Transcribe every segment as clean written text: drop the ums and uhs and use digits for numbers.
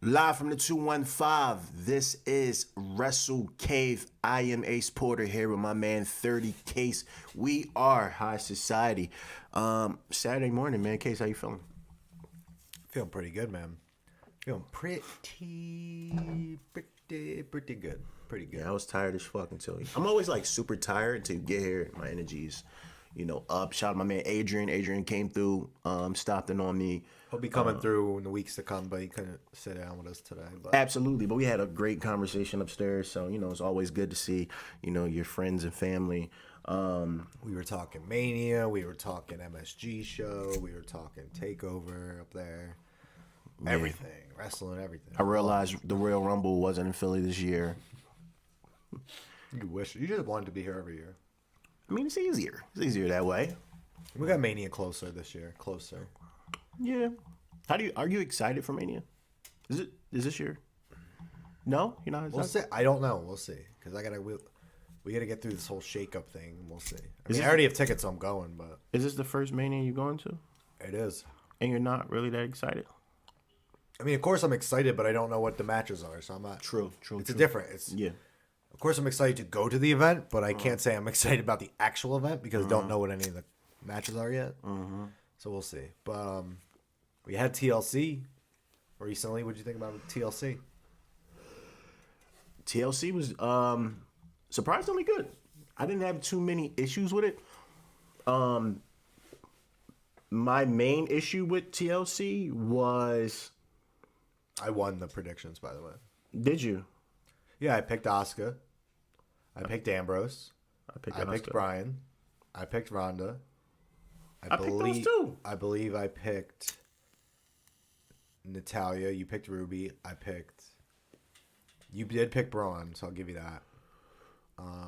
Live from the 215, this is Wrestle Cave. I am Ace Porter here with my man 30 Case. We are High Society. Saturday morning, man. Case, how you feeling? Feeling pretty good, man. Feeling pretty good. Pretty good. Yeah, I was tired as fuck until I'm always like super tired until you get here. My energy's, up. Shout out to my man Adrian. Adrian came through, stopped in on me. He'll be coming through in the weeks to come, but he couldn't sit down with us today. But Absolutely, but we had a great conversation upstairs, so it's always good to see your friends and family. we were talking Mania, we were talking MSG show, we were talking Takeover up there, everything, wrestling, everything. I realized the Royal Rumble wasn't in Philly this year. You wish you just wanted to be here every year. I mean, it's easier. It's easier that way. We got Mania closer this year. Closer. Yeah. Are you excited for Mania? Is this year? No, you're not. We'll see. I don't know. We'll see. Because we gotta get through this whole shake-up thing. We'll see. I already have tickets, so I'm going. But is this the first Mania you're going to? it is. And you're not really that excited? I mean, of course I'm excited, but I don't know what the matches are, so I'm not. True. It's a different. Yeah. Of course, I'm excited to go to the event, but I can't say I'm excited about the actual event because I don't know what any of the matches are yet. So we'll see. But we had TLC recently. What did you think about TLC? TLC was surprisingly good. I didn't have too many issues with it. My main issue with TLC was... I won the predictions, by the way. Did you? Yeah, I picked Asuka. I picked Ambrose. I picked Bryan. I picked Ronda. I picked those too. I believe I picked Natalia. You picked Ruby. You did pick Braun, so I'll give you that.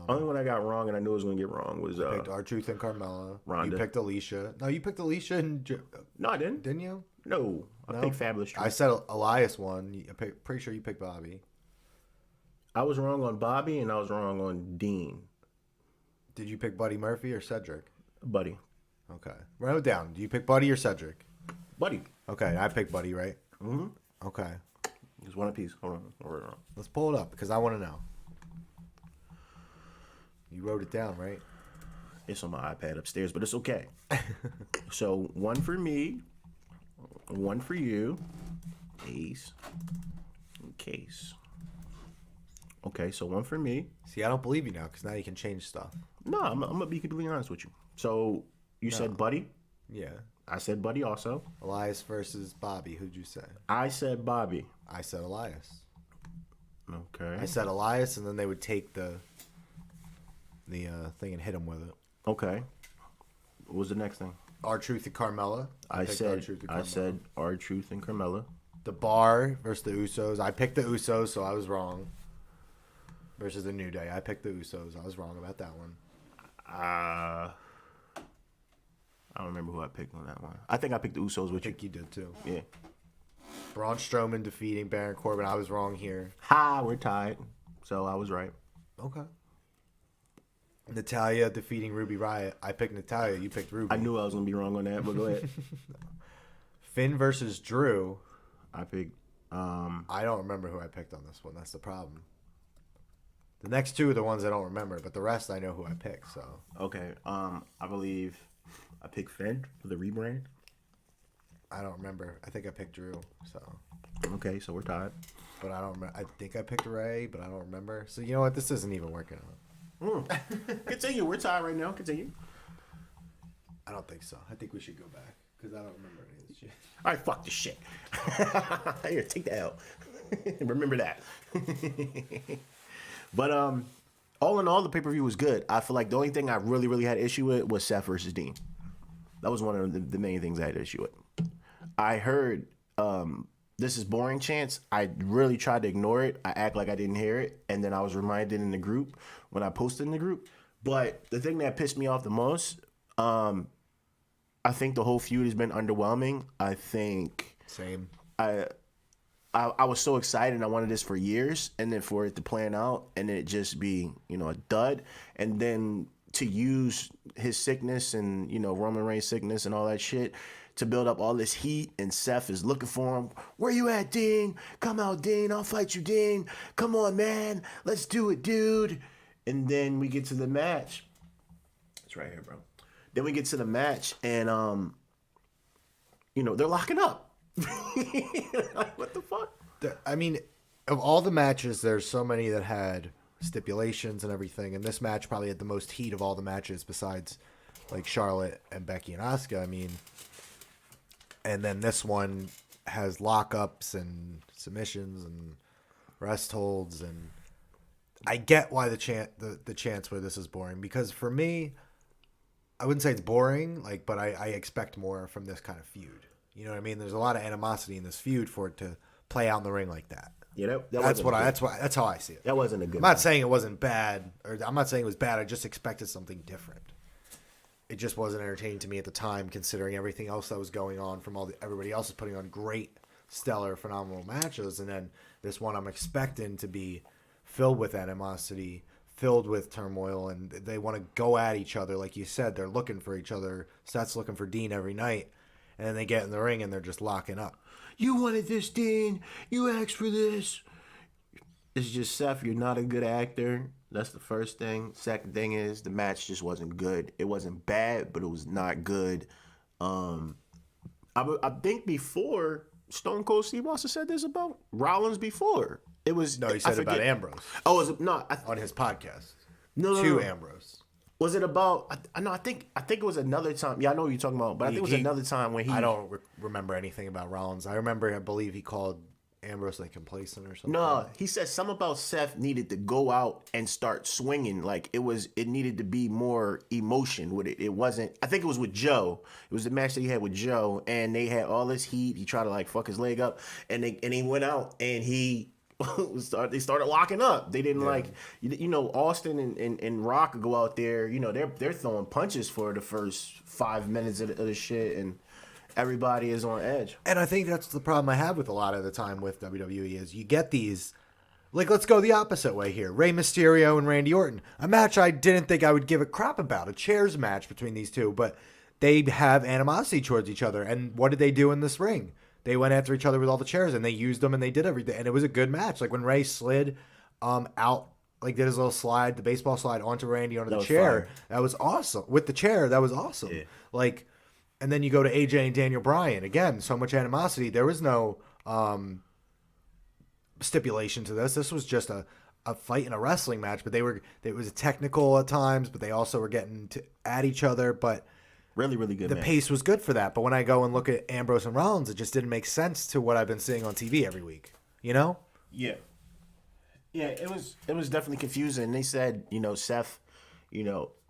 Only one I got wrong, and I knew I was going to get wrong, was... I picked R-Truth and Carmella. Ronda. You picked Alicia. No, you picked Alicia and... No, I didn't. Didn't you? No. I picked Fabulous Truth. I said Elias won. Pretty sure you picked Bobby. I was wrong on Bobby, and I was wrong on Dean. Did you pick Buddy Murphy or Cedric? Buddy. Okay. Write it down. Do you pick Buddy or Cedric? Buddy. Okay, I picked Buddy, right? Mm-hmm. Okay. Just one apiece. Hold on. Let's pull it up because I want to know. You wrote it down, right? It's on my iPad upstairs, but it's okay. So, one for me, one for you, Ace, and Case. Okay, so one for me. See, I don't believe you now because now you can change stuff. No, I'm going to be completely honest with you. So, you said Buddy. Yeah. I said Buddy also. Elias versus Bobby. Who'd you say? I said Bobby. I said Elias. Okay. I said Elias, and then they would take the thing and hit him with it. Okay. What was the next thing? R-Truth and Carmella. I said R-Truth and Carmella. The Bar versus the Usos. I picked the Usos, so I was wrong. Versus the New Day. I picked the Usos. I was wrong about that one. I don't remember who I picked on that one. I think I picked the Usos with you. I think you did too. Yeah. Braun Strowman defeating Baron Corbin. I was wrong here. Ha, we're tied. So I was right. Okay. Natalia defeating Ruby Riott. I picked Natalia. You picked Ruby. I knew I was going to be wrong on that, but go ahead. Finn versus Drew. I picked... I don't remember who I picked on this one. That's the problem. The next two are the ones I don't remember, but the rest I know who I picked, so... Okay. I believe I picked Finn for the rebrand. I don't remember. I think I picked Drew, so... Okay, so we're tied. But I don't remember. I think I picked Ray, but I don't remember. So you know what? This isn't even working out. Continue. We're tied right now. Continue. I don't think so. I think we should go back because I don't remember any of this shit. All right, fuck this shit. Here, take that out. Remember that. But all in all, the pay-per-view was good. I feel like the only thing I really, really had issue with was Seth versus Dean. That was one of the main things I had issue with. I heard this is boring chants. I really tried to ignore it. I act like I didn't hear it. And then I was reminded in the group when I posted in the group. But the thing that pissed me off the most, I think the whole feud has been underwhelming. I think... Same. I was so excited and I wanted this for years. And then for it to plan out and it just be, a dud. And then to use his sickness and, Roman Reigns' sickness and all that shit to build up all this heat, and Seth is looking for him. Where you at, Dean? Come out, Dean. I'll fight you, Dean. Come on, man. Let's do it, dude. And then we get to the match. It's right here, bro. Then we get to the match, and they're locking up. Like, what the fuck? I mean, of all the matches, there's so many that had stipulations and everything, and this match probably had the most heat of all the matches besides like Charlotte and Becky and Asuka. I mean, and then this one has lockups and submissions and rest holds, and I get why the chants where this is boring, because for me, I wouldn't say it's boring, but I expect more from this kind of feud. You know what I mean? There's a lot of animosity in this feud for it to play out in the ring like that. Yeah, that's how I see it. That wasn't a good. I'm not saying it wasn't bad, or I'm not saying it was bad. I just expected something different. It just wasn't entertaining to me at the time, considering everything else that was going on from everybody else is putting on great, stellar, phenomenal matches, and then this one I'm expecting to be filled with animosity, filled with turmoil, and they want to go at each other. Like you said, they're looking for each other. Seth's looking for Dean every night, and then they get in the ring and they're just locking up. You wanted this, Dean. You asked for this. It's just, Seth, you're not a good actor. That's the first thing. Second thing is the match just wasn't good. It wasn't bad, but it was not good. I think before Stone Cold Steve Austin said this about Rollins before. It was No, he said about Ambrose. Oh, was it not on his podcast? No. Ambrose. Was it about? I think it was another time. Yeah, I know what you're talking about, but I think it was another time when he. I don't remember anything about Rollins. I believe he called Ambrose complacent or something. No, he said something about Seth needed to go out and start swinging. Like it needed to be more emotion with it. It wasn't. I think it was with Joe. It was the match that he had with Joe, and they had all this heat. He tried to fuck his leg up, and he went out and he. They started locking up. They didn't Austin and Rock go out there. They're throwing punches for the first 5 minutes of the shit, and everybody is on edge. And I think that's the problem I have with a lot of the time with WWE is you get these. Let's go the opposite way here. Rey Mysterio and Randy Orton, a match I didn't think I would give a crap about, a chairs match between these two, but they have animosity towards each other. And what did they do in this ring? They went after each other with all the chairs, and they used them, and they did everything. And it was a good match. Like when Ray slid out, did his little slide, the baseball slide onto Randy onto the chair. Fire. That was awesome. With the chair, that was awesome. Yeah. And then you go to AJ and Daniel Bryan. Again, so much animosity. There was no stipulation to this. This was just a fight in a wrestling match. But it was technical at times, but they also were getting at each other. But really, really good. The pace was good for that. But when I go and look at Ambrose and Rollins, it just didn't make sense to what I've been seeing on TV every week. You know? Yeah. Yeah, it was definitely confusing. They said, Seth,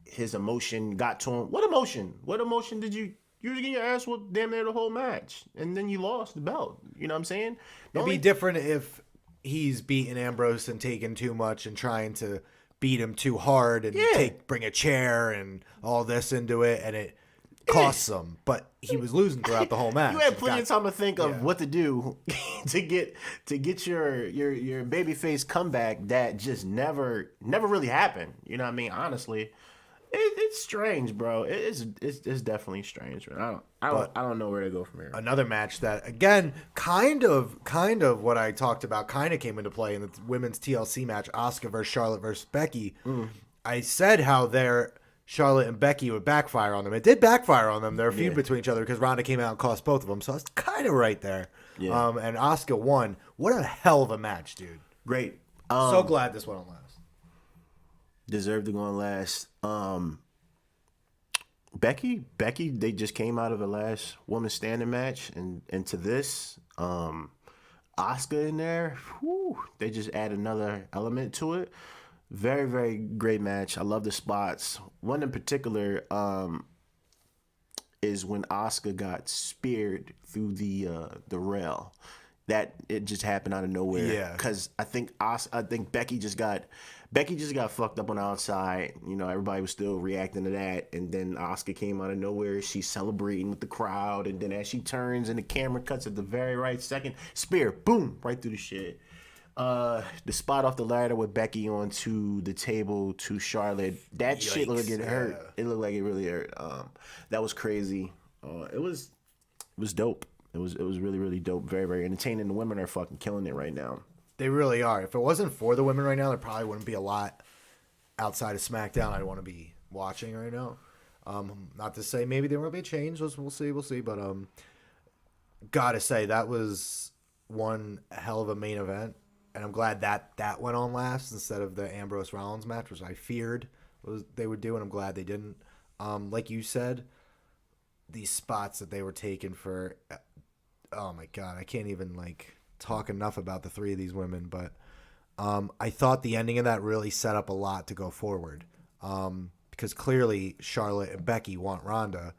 his emotion got to him. What emotion? What emotion did you were getting your ass whooped damn near the whole match, and then you lost the belt. You know what I'm saying? It'd be different if he's beating Ambrose and taking too much and trying to beat him too hard and bring a chair and all this into it, and it costs him. But he was losing throughout the whole match. You had plenty of time to think of what to do to get your babyface comeback that just never really happened. You know what I mean? Honestly. It's strange, bro. It's definitely strange, man. I don't know where to go from here. Another match that, again, kind of what I talked about kind of came into play in the women's TLC match, Asuka versus Charlotte versus Becky. I said how Charlotte and Becky would backfire on them. It did backfire on them. Their feud between each other because Ronda came out and cost both of them. So I was kind of right there. Yeah. And Asuka won. What a hell of a match, dude. Great. So glad this went on last. Deserved to go on last. Becky, they just came out of the last woman standing match and to this. Asuka in there, they just add another element to it. Very, very great match. I love the spots. One in particular is when Asuka got speared through the rail. That it just happened out of nowhere. Yeah. Because I think Becky just got fucked up on the outside. Everybody was still reacting to that, and then Asuka came out of nowhere. She's celebrating with the crowd, and then as she turns and the camera cuts at the very right second, spear, boom, right through the shit. The spot off the ladder with Becky onto the table to Charlotte. That shit looked like it hurt. It looked like it really hurt. That was crazy. It was was dope. It was really really dope. Very very entertaining. The women are fucking killing it right now. They really are. If it wasn't for the women right now, there probably wouldn't be a lot outside of SmackDown I'd want to be watching right now. Not to say maybe there will be a change. We'll see. But gotta say that was one hell of a main event, and I'm glad that went on last instead of the Ambrose Rollins match, which I feared they would do, and I'm glad they didn't. Like you said, these spots that they were taking for, oh my god, I can't even talk enough about the three of these women, but I thought the ending of that really set up a lot to go forward. Because clearly Charlotte and Becky want Ronda.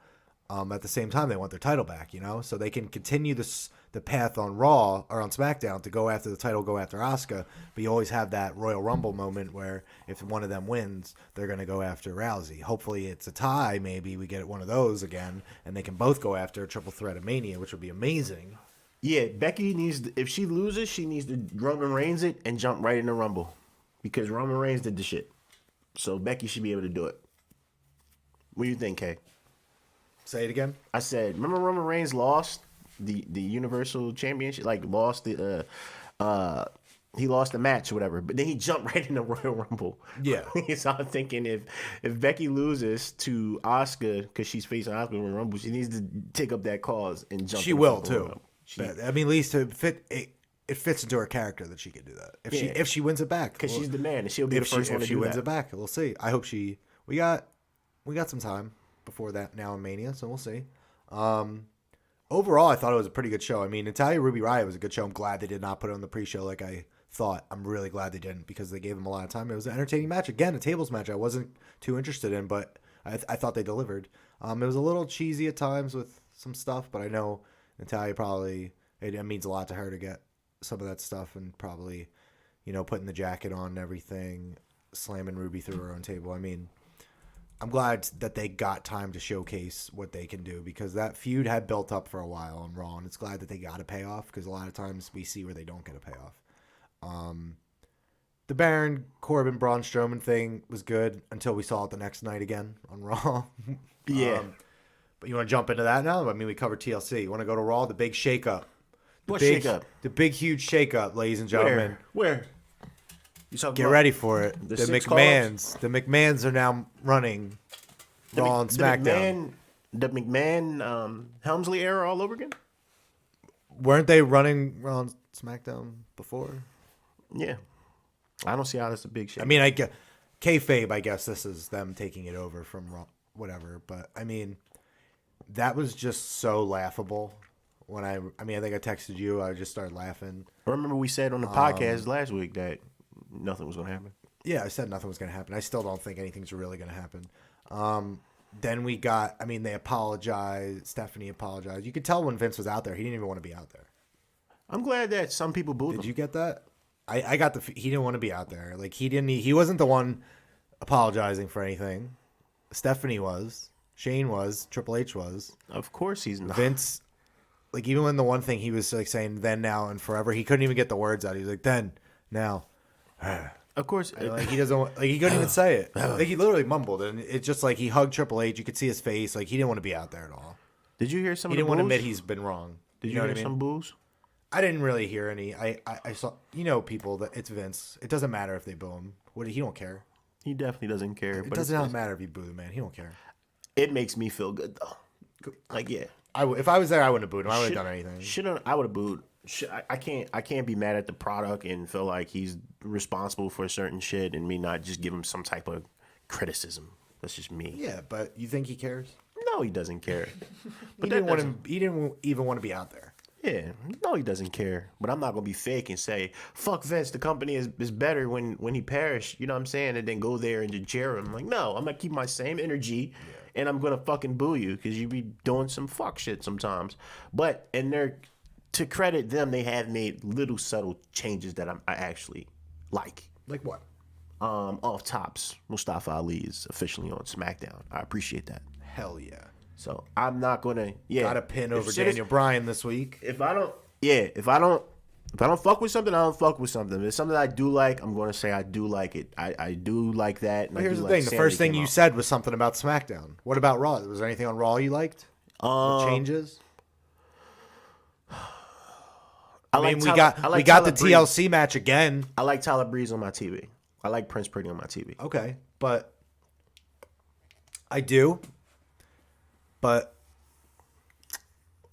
At the same time, they want their title back, so they can continue the path on Raw or on SmackDown to go after the title, go after Asuka. But you always have that Royal Rumble moment where if one of them wins, they're going to go after Rousey. Hopefully it's a tie. Maybe we get one of those again, and they can both go after a triple threat of Mania, which would be amazing. Yeah, Becky if she loses, she needs to Roman Reigns it and jump right in the Rumble. Because Roman Reigns did the shit. So Becky should be able to do it. What do you think, Kay? Say it again. I said, remember Roman Reigns lost the Universal Championship? Lost the he lost the match or whatever, but then he jumped right in the Royal Rumble. Yeah. So I'm thinking if Becky loses to Asuka because she's facing Asuka in the Rumble, she needs to take up that cause and jump. She will too. At least to fit it fits into her character that she can do that. If she wins it back, because she's the man and she'll be the first one to do that. If she wins it back, we'll see. I hope she. We got some time before that now in Mania, so we'll see. Overall, I thought it was a pretty good show. I mean, Natalya Ruby Riott was a good show. I'm glad they did not put it on the pre-show like I thought. I'm really glad they didn't because they gave them a lot of time. It was an entertaining match. Again, a tables match I wasn't too interested in, but I thought they delivered. It was a little cheesy at times with some stuff, but I know Natalya probably, it means a lot to her to get some of that stuff and probably, putting the jacket on and everything, slamming Ruby through her own table. I mean, I'm glad that they got time to showcase what they can do because that feud had built up for a while on Raw, and it's glad that they got a payoff because a lot of times we see where they don't get a payoff. The Baron Corbin Braun Strowman thing was good until we saw it the next night again on Raw. Yeah. But you want to jump into that now? I mean, we covered TLC. You want to go to Raw? The big shakeup. What shakeup? The big, huge shakeup, ladies and gentlemen. Where? Get ready for it. The McMahons are now running Raw and SmackDown. The McMahon Helmsley era all over again? Weren't they running Raw and SmackDown before? Yeah. I don't see how that's a big shakeup. I mean, kayfabe, I guess this is them taking it over from Raw, whatever. But, I mean, that was just so laughable. I think I texted you. I just started laughing. I remember we said on the podcast last week that nothing was going to happen. Yeah, I said nothing was going to happen. I still don't think anything's really going to happen. Then we got, they apologized. Stephanie apologized. You could tell when Vince was out there, he didn't even want to be out there. I'm glad that some people booed him. Did you get that? I got he didn't want to be out there. He wasn't the one apologizing for anything. Stephanie was. Shane was. Triple H was. Of course he's not. Vince, even when the one thing he was saying then, now, and forever, he couldn't even get the words out. He was like, then, now. Of course. He doesn't, he couldn't even say it. He literally mumbled, and it's just he hugged Triple H. You could see his face. He didn't want to be out there at all. Did you hear some He of the didn't want to boos? admit he's been wrong. Did you hear some boos? I didn't really hear any. I saw, people, that it's Vince. It doesn't matter if they boo him. He don't care. He definitely doesn't care. It does not matter if you boo the man. He don't care. It makes me feel good, though. Yeah. If I was there, I wouldn't have booed him. I wouldn't have done anything. I would have booed. I can't be mad at the product and feel like he's responsible for certain shit and me not just give him some type of criticism. That's just me. Yeah, but you think he cares? No, he doesn't care. But he didn't even want to be out there. Yeah, no, he doesn't care. But I'm not gonna be fake and say, "Fuck Vince, the company is better when he perished." You know what I'm saying? And then go there and just cheer him. No, I'm gonna keep my same energy, and I'm gonna fucking boo you because you be doing some fuck shit sometimes. But to credit them, they have made little subtle changes that I actually like. Like what? Off tops, Mustafa Ali is officially on SmackDown. I appreciate that. Hell yeah. So I'm not gonna got a pin over Daniel Bryan this week. If I don't fuck with something, I don't fuck with something. If it's something I do like, I'm gonna say I do like it. I do like that. But here's the thing: the first thing you said was something about SmackDown. What about Raw? Was there anything on Raw you liked? Changes? I mean, we got the TLC match again. I like Tyler Breeze on my TV. I like Prince Pretty on my TV. Okay, but I do. But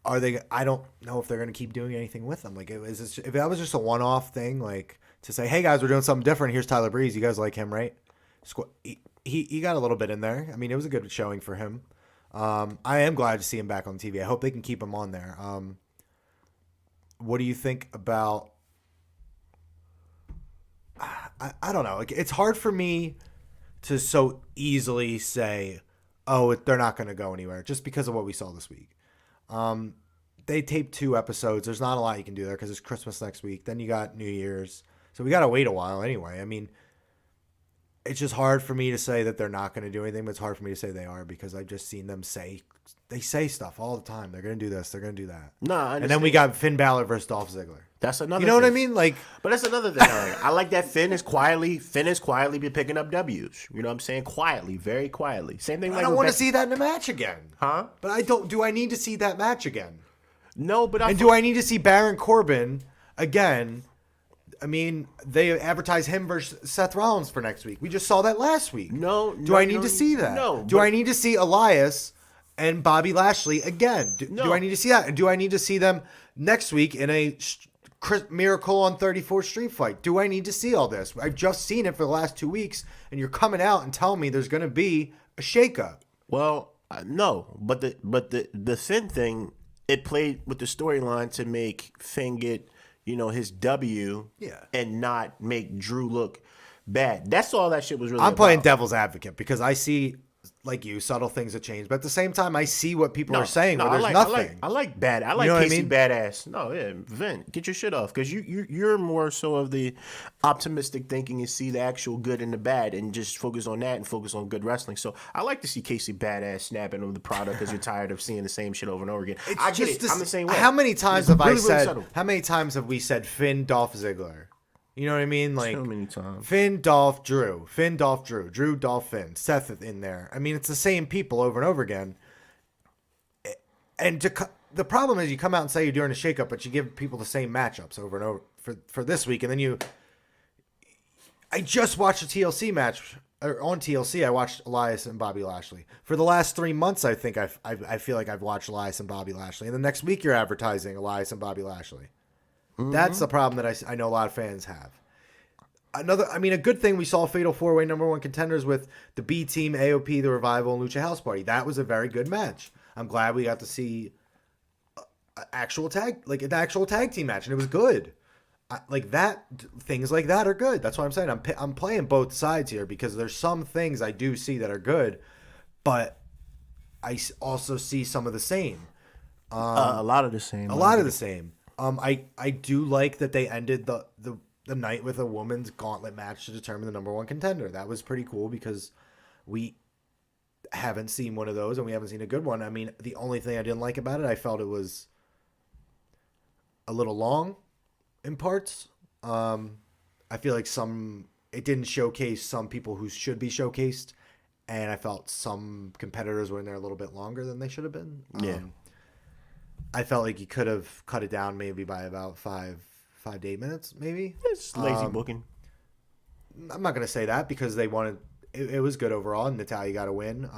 are they? I don't know if they're going to keep doing anything with them. Like, if that was just a one-off thing, like to say, "Hey guys, we're doing something different. Here's Tyler Breeze. You guys like him, right?" He got a little bit in there. I mean, it was a good showing for him. I am glad to see him back on TV. I hope they can keep him on there. What do you think about? I don't know. Like, it's hard for me to so easily say, "Oh, they're not going to go anywhere," just because of what we saw this week. They taped 2 episodes. There's not a lot you can do there because it's Christmas next week. Then you got New Year's, so we got to wait a while anyway. I mean, it's just hard for me to say that they're not going to do anything, but it's hard for me to say they are because I've just seen them say stuff all the time. They're going to do this. They're going to do that. No, I and then we got Finn Balor versus Dolph Ziggler. That's another. You know what I mean? Like, but that's another thing. I like that Finn is quietly been picking up W's. You know what I'm saying? Quietly, very quietly. Same thing. I don't want to see that in a match again. Huh? But I don't. Do I need to see that match again? No, but do I need to see Baron Corbin again? I mean, they advertise him versus Seth Rollins for next week. We just saw that last week. No. Do I need to see that? No. Do I need to see Elias and Bobby Lashley again? Do I need to see that? Do I need to see them next week in a Miracle on 34th Street fight? Do I need to see all this? I've just seen it for the last 2 weeks, and you're coming out and telling me there's going to be a shakeup. Well, no, but the Finn thing, it played with the storyline to make Finn get, his W, and not make Drew look bad. That's all that shit was really. I'm playing devil's advocate because I see, like you, subtle things that change, but at the same time, I see what people are saying. Where there's nothing. I like bad. I like Casey Badass. No, yeah, Vin, get your shit off because you're more so of the optimistic thinking and see the actual good and the bad and just focus on that and focus on good wrestling. So I like to see Casey Badass snapping on the product because you're tired of seeing the same shit over and over again. I get it. I'm the same way. How many times have I said? How many times have we said Finn, Dolph Ziggler? You know what I mean? Like, so many times. Finn, Dolph, Drew. Finn, Dolph, Drew. Drew, Dolph, Finn. Seth in there. I mean, it's the same people over and over again. And the problem is you come out and say you're doing a shakeup, but you give people the same matchups over and over for this week. And then I just watched a TLC match. Or on TLC, I watched Elias and Bobby Lashley. For the last 3 months, I think I feel like I've watched Elias and Bobby Lashley. And the next week, you're advertising Elias and Bobby Lashley. Mm-hmm. That's the problem that I know a lot of fans have. A good thing we saw Fatal 4-Way #1 contenders with the B Team, AOP, The Revival, and Lucha House Party. That was a very good match. I'm glad we got to see an actual tag team match, and it was good. Things like that are good. That's what I'm saying. I'm playing both sides here because there's some things I do see that are good, but I also see some of the same. A lot of the same. I do like that they ended the night with a women's gauntlet match to determine the #1 contender. That was pretty cool because we haven't seen one of those and we haven't seen a good one. I mean, the only thing I didn't like about it, I felt it was a little long in parts. I feel like it didn't showcase some people who should be showcased, and I felt some competitors were in there a little bit longer than they should have been. Yeah. I felt like you could have cut it down maybe by about 5 to 8 minutes, maybe. It's lazy booking. I'm not going to say that because they wanted it was good overall, and Natalya got a win.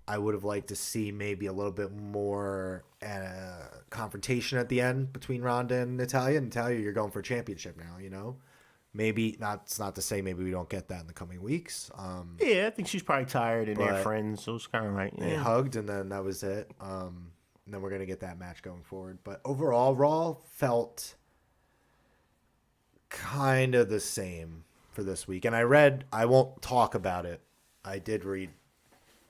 I would have liked to see maybe a little bit more confrontation at the end between Ronda and Natalya. Natalya, you're going for a championship now, Maybe not. It's not to say maybe we don't get that in the coming weeks. Yeah, I think she's probably tired and they're friends, so it's kind of like they hugged and then that was it. And then we're gonna get that match going forward. But overall, Raw felt kind of the same for this week. And I won't talk about it. I did read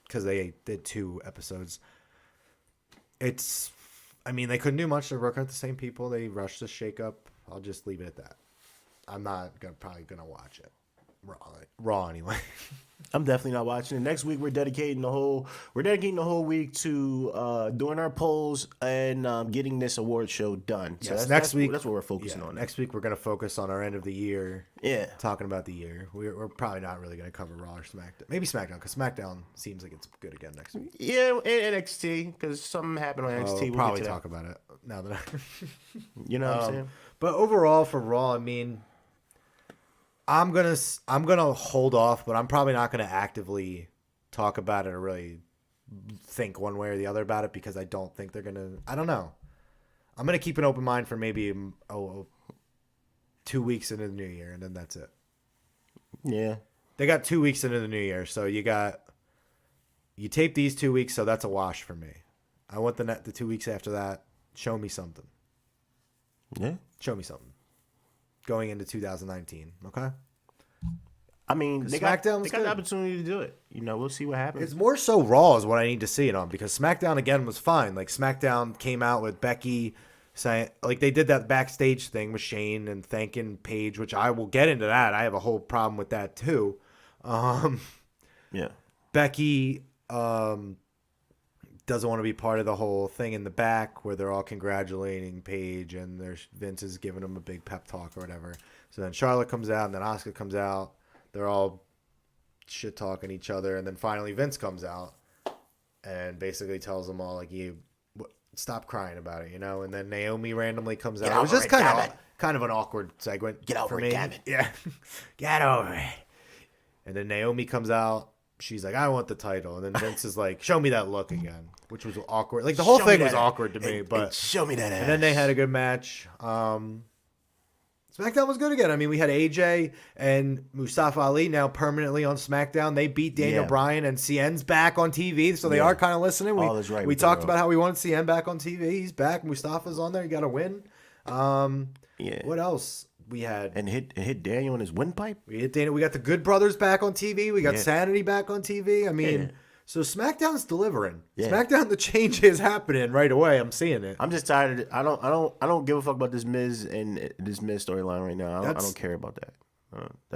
because they did 2 episodes. They couldn't do much. They're working with the same people. They rushed the shakeup. I'll just leave it at that. I'm not probably gonna watch it. Raw anyway. I'm definitely not watching it. Next week we're dedicating the whole week to doing our polls and getting this award show done. So Yes, that's what we're focusing on. Next week we're gonna focus on our end of the year. Yeah. Talking about the year. We're probably not really gonna cover Raw or SmackDown. Maybe SmackDown because SmackDown seems like it's good again next week. Yeah, and NXT because something happened on NXT. We'll probably talk about it now that you know what I'm saying. But overall for Raw, I mean, I'm gonna hold off, but I'm probably not gonna actively talk about it or really think one way or the other about it because I don't think they're gonna. I don't know. I'm gonna keep an open mind for maybe 2 weeks into the new year, and then that's it. Yeah, they got 2 weeks into the new year, so you tape these 2 weeks, so that's a wash for me. I want the 2 weeks after that. Show me something. Yeah, show me something. Going into 2019, okay? I mean, they got the opportunity to do it. You know, we'll see what happens. It's more so Raw is what I need to see it on because SmackDown again was fine. Like SmackDown came out with Becky saying, like they did that backstage thing with Shane and thanking Paige, which I will get into that. I have a whole problem with that too. Yeah, Becky doesn't want to be part of the whole thing in the back where they're all congratulating Paige and Vince is giving them a big pep talk or whatever. So then Charlotte comes out and then Asuka comes out. They're all shit talking each other, and then finally Vince comes out and basically tells them all like, "You stop crying about it," you know. And then Naomi randomly comes out. It was just kind of an awkward segment. Get over it, Gavin. Yeah, get over it. And then Naomi comes out. She's like, "I want the title," and then Vince is like, "Show me that look again," which was awkward. Like the whole thing was awkward to me, but show me that ass. And then they had a good match. SmackDown was good again. I mean, we had AJ and Mustafa Ali now permanently on SmackDown. They beat Daniel Bryan, and CN's back on TV, so they are kind of listening. We talked about how we wanted CN back on TV. He's back. Mustafa's on there. He got a win. What else? We had and hit Daniel in his windpipe. We hit Daniel. We got the Good Brothers back on TV. We got Sanity back on TV. I mean, so SmackDown's delivering. Yeah. SmackDown, the change is happening right away. I'm seeing it. I'm just tired of it. I don't give a fuck about this Miz and this Miz storyline right now. I don't care about that.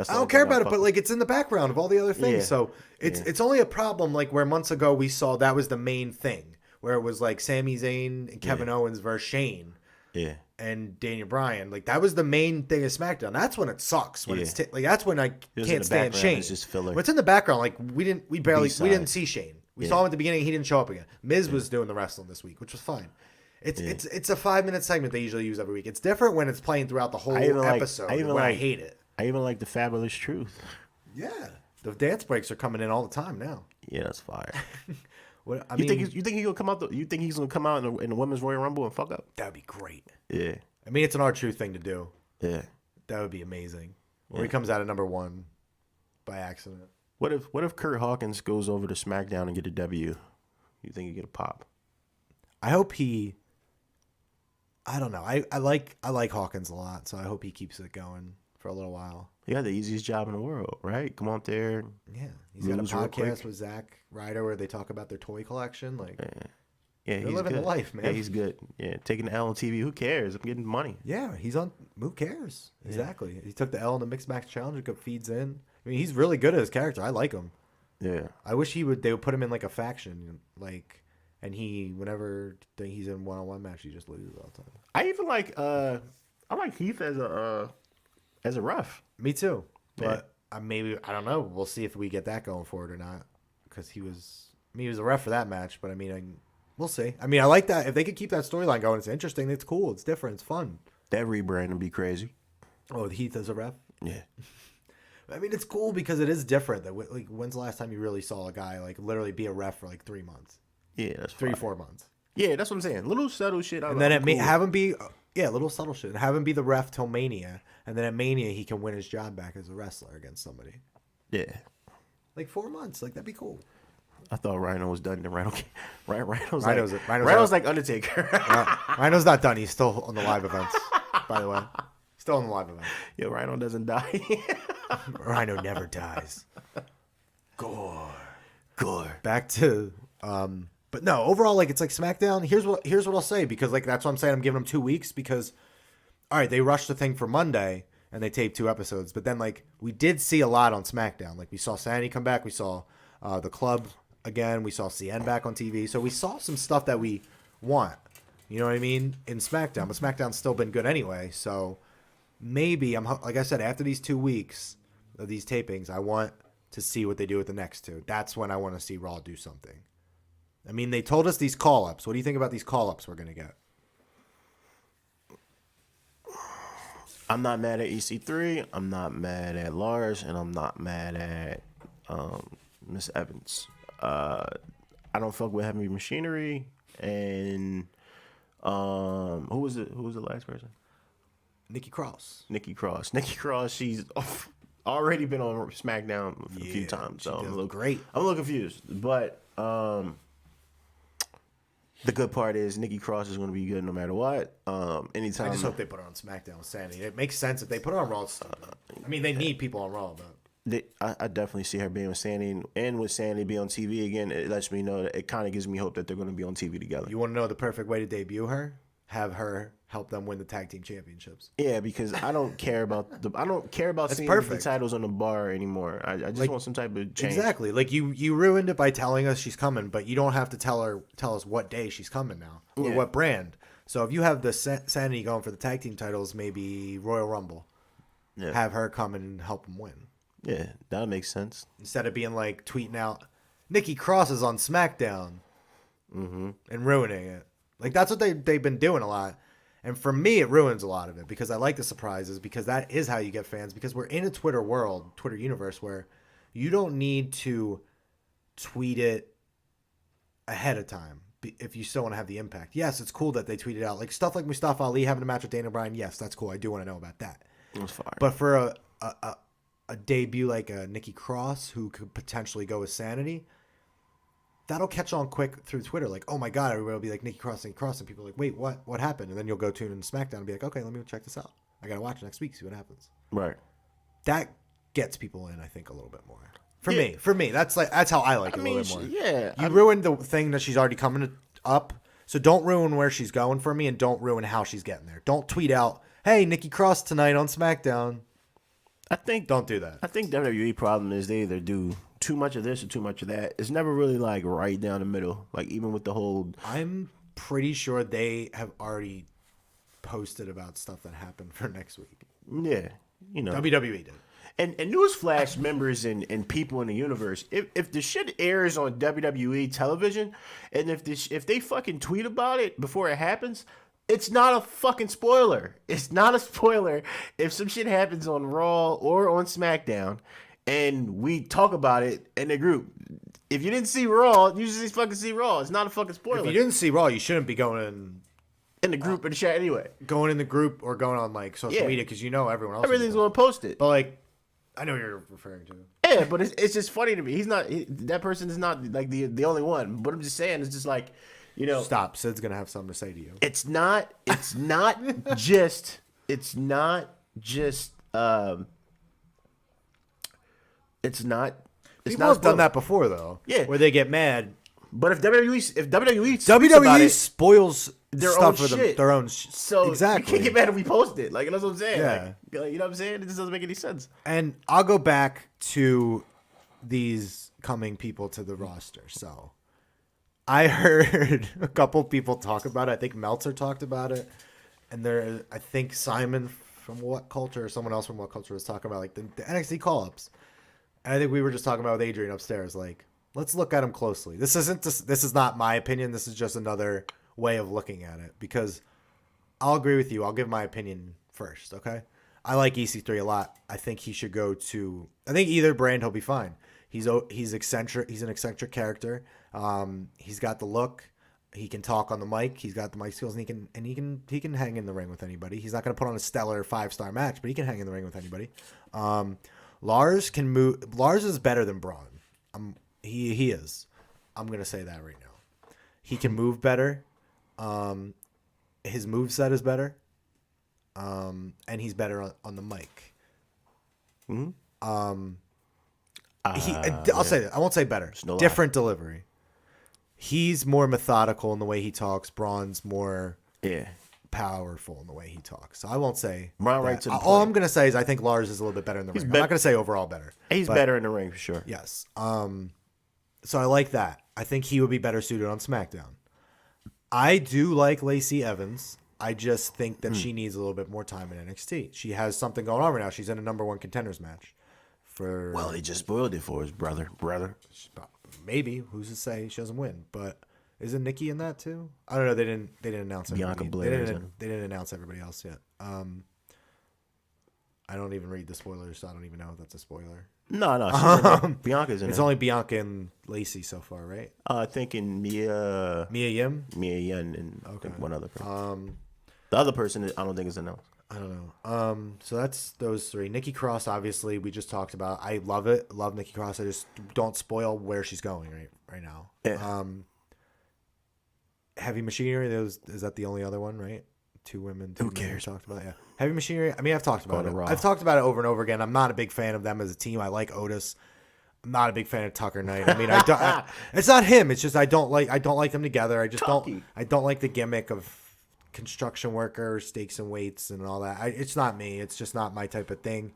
I don't care about it, but like it's in the background of all the other things. Yeah. So it's only a problem like where months ago we saw that was the main thing, where it was like Sami Zayn and Kevin Owens versus Shane. Yeah. And Daniel Bryan, like that was the main thing of SmackDown. That's when it sucks. When it's like that's when I can't stand Shane. It's just filler. When it's in the background, like we didn't see Shane. We saw him at the beginning. He didn't show up again. Miz was doing the wrestling this week, which was fine. It's a 5-minute segment they usually use every week. It's different when it's playing throughout the whole episode. I hate it. I even like the Fabulous Truth. Yeah, the dance breaks are coming in all the time now. Yeah, that's fire. You think he's gonna come out? You think he's gonna come out in the Women's Royal Rumble and fuck up? That'd be great. Yeah. I mean, it's an R-Truth thing to do. Yeah. That would be amazing. Or he comes out at number 1 by accident. What if Kurt Hawkins goes over to SmackDown and get a W? You think he get a pop? I hope he. I don't know. I like Hawkins a lot, so I hope he keeps it going for a little while. He got the easiest job in the world, right? Come out there. Yeah, he's got a podcast with Zack Ryder where they talk about their toy collection. Like, yeah, he's living the life, man. Yeah, he's good. Yeah, taking the L on TV. Who cares? I'm getting money. Yeah, he's on. Who cares? Exactly. Yeah. He took the L in the Mixed Match Challenge. It feeds in. I mean, he's really good at his character. I like him. Yeah. I wish they would put him in like a faction, like, and whenever he's in one-on-one match, he just loses all the time. I even like I like Heath as a ref. Me too. But I don't know. We'll see if we get that going forward or not, because he was a ref for that match. But I mean, we'll see. I mean, I like that. If they could keep that storyline going, it's interesting. It's cool. It's different. It's fun. That rebrand would be crazy. Oh, Heath as a ref? Yeah. I mean, it's cool because it is different. Like, when's the last time you really saw a guy like literally be a ref for like 3 months? Yeah, that's 3-4 months. Yeah, that's what I'm saying. Little subtle shit. And then have him be little subtle shit. And have him be the ref till Mania, and then at Mania he can win his job back as a wrestler against somebody. Yeah, like 4 months. Like that'd be cool. I thought Rhino was done. Then Rhino's like Undertaker. Rhino's not done. He's still on the live events. By the way, still on the live events. Yeah, Rhino doesn't die. Rhino never dies. Gore. Back to but no, overall, like it's like SmackDown. Here's what I'll say, because like that's what I'm saying. I'm giving them 2 weeks because, all right, they rushed the thing for Monday, and they taped 2 episodes. But then, like, we did see a lot on SmackDown. Like, we saw Sandy come back. We saw the club again. We saw CN back on TV. So we saw some stuff that we want. You know what I mean? In SmackDown. But SmackDown's still been good anyway. So maybe, like I said, after these 2 weeks of these tapings, I want to see what they do with the next 2. That's when I want to see Raw do something. I mean, they told us these call-ups. What do you think about these call-ups we're going to get? I'm not mad at EC3. I'm not mad at Lars, and I'm not mad at Miss Evans. I don't fuck with Heavy Machinery, and who was the last person? Nikki Cross. Nikki Cross. She's already been on SmackDown a few times, so I'm a little confused. But the good part is Nikki Cross is going to be good no matter what. Anytime. I just hope they put her on SmackDown with Sandy. It makes sense if they put her on Raw. I mean, they need people on Raw, but I definitely see her being with Sandy, and with Sandy be on TV again. It lets me know that it kind of gives me hope that they're going to be on TV together. You want to know the perfect way to debut her? Have her help them win the tag team championships. Yeah, because I don't care about seeing the titles on the bar anymore. I just want some type of change. Exactly. Like you ruined it by telling us she's coming, but you don't have to tell us what day she's coming now or what brand. So if you have the Sanity going for the tag team titles, maybe Royal Rumble. Yeah. Have her come and help them win. Yeah, that makes sense. Instead of being like tweeting out, Nikki Cross is on SmackDown, and ruining it. Like that's what they've been doing a lot. And for me, it ruins a lot of it because I like the surprises because that is how you get fans. Because we're in a Twitter world, Twitter universe, where you don't need to tweet it ahead of time if you still want to have the impact. Yes, it's cool that they tweet it out. Like stuff like Mustafa Ali having a match with Daniel Bryan. Yes, that's cool. I do want to know about that. That's fire. But for a debut like a Nikki Cross who could potentially go with Sanity, that'll catch on quick through Twitter. Like, oh my God, everybody will be like Nikki Cross, and people are like, wait, what happened? And then you'll go tune in SmackDown and be like, okay, let me check this out. I got to watch next week, see what happens. Right. That gets people in, I think, a little bit more. For me, that's how I like it a little bit more. Yeah. You ruined the thing that she's already coming up, so don't ruin where she's going for me, and don't ruin how she's getting there. Don't tweet out, hey, Nikki Cross tonight on SmackDown. Don't do that. I think WWE problem is they either do too much of this or too much of that. It's never really like right down the middle. Like even with the whole, I'm pretty sure they have already posted about stuff that happened for next week. Yeah, WWE did. And newsflash members and people in the universe, if the shit airs on WWE television, and if they fucking tweet about it before it happens, it's not a fucking spoiler. It's not a spoiler if some shit happens on Raw or on SmackDown and we talk about it in the group. If you didn't see Raw, you just fucking see Raw. It's not a fucking spoiler. If you didn't see Raw, you shouldn't be going in the group or the chat anyway. Going in the group or going on like social media because everyone else. Everything's going to post it. But like, I know what you're referring to. Yeah, but it's just funny to me. That person is not like the only one. But I'm just saying, it's just like, Stop. Sid's gonna have something to say to you. It's not just. It's not. People have done that before, though. Yeah, where they get mad. But if WWE spoils their stuff own for shit, their own so exactly, you can't get mad if we post it. Like that's what I'm saying. Yeah, like, you know what I'm saying? It just doesn't make any sense. And I'll go back to these coming people to the roster. So I heard a couple people talk about it. I think Meltzer talked about it, and I think Simon from What Culture or someone else from What Culture was talking about like the NXT call-ups. And I think we were just talking about with Adrian upstairs, like, let's look at them closely. This is not my opinion. This is just another way of looking at it because I'll agree with you. I'll give my opinion first, okay? I like EC3 a lot. I think he should go to – I think either brand he'll be fine. He's eccentric. He's an eccentric character. He's got the look. He can talk on the mic. He's got the mic skills, and he can hang in the ring with anybody. He's not going to put on a stellar 5-star match, but he can hang in the ring with anybody. Lars can move. Lars is better than Braun. He is. I'm gonna say that right now. He can move better. His moveset is better. And he's better on the mic. Mm-hmm. I'll say that. I won't say better. Different delivery. He's more methodical in the way he talks. Braun's more powerful in the way he talks. So I won't say. Right to the All point. I'm gonna say is I think Lars is a little bit better in the ring. I'm not gonna say overall better. He's better in the ring for sure. Yes. So I like that. I think he would be better suited on SmackDown. I do like Lacey Evans. I just think that she needs a little bit more time in NXT. She has something going on right now. She's in a number 1 contenders match. Well, he just spoiled it for his brother. Maybe. Who's to say she doesn't win? But isn't Nikki in that too? I don't know. They didn't announce Bianca everybody. Belair. They didn't announce everybody else yet. I don't even read the spoilers, so I don't even know if that's a spoiler. No. Bianca's in It's there. only Bianca and Lacey so far, right? Thinking Mia Yim? and I think one other person. The other person, I don't think is announced. I don't know. So that's those 3. Nikki Cross, obviously, we just talked about. I love it. Love Nikki Cross. I just don't spoil where she's going right now. Yeah. Heavy Machinery. Is that the only other one, right? 2 women. Who cares? Talked about, yeah. Heavy Machinery. I mean, I've talked about it. Raw. I've talked about it over and over again. I'm not a big fan of them as a team. I like Otis. I'm not a big fan of Tucker Knight. I mean, it's not him. It's just I don't like them together. I just don't like the gimmick of construction worker, stakes and weights, and all that. It's not me. It's just not my type of thing.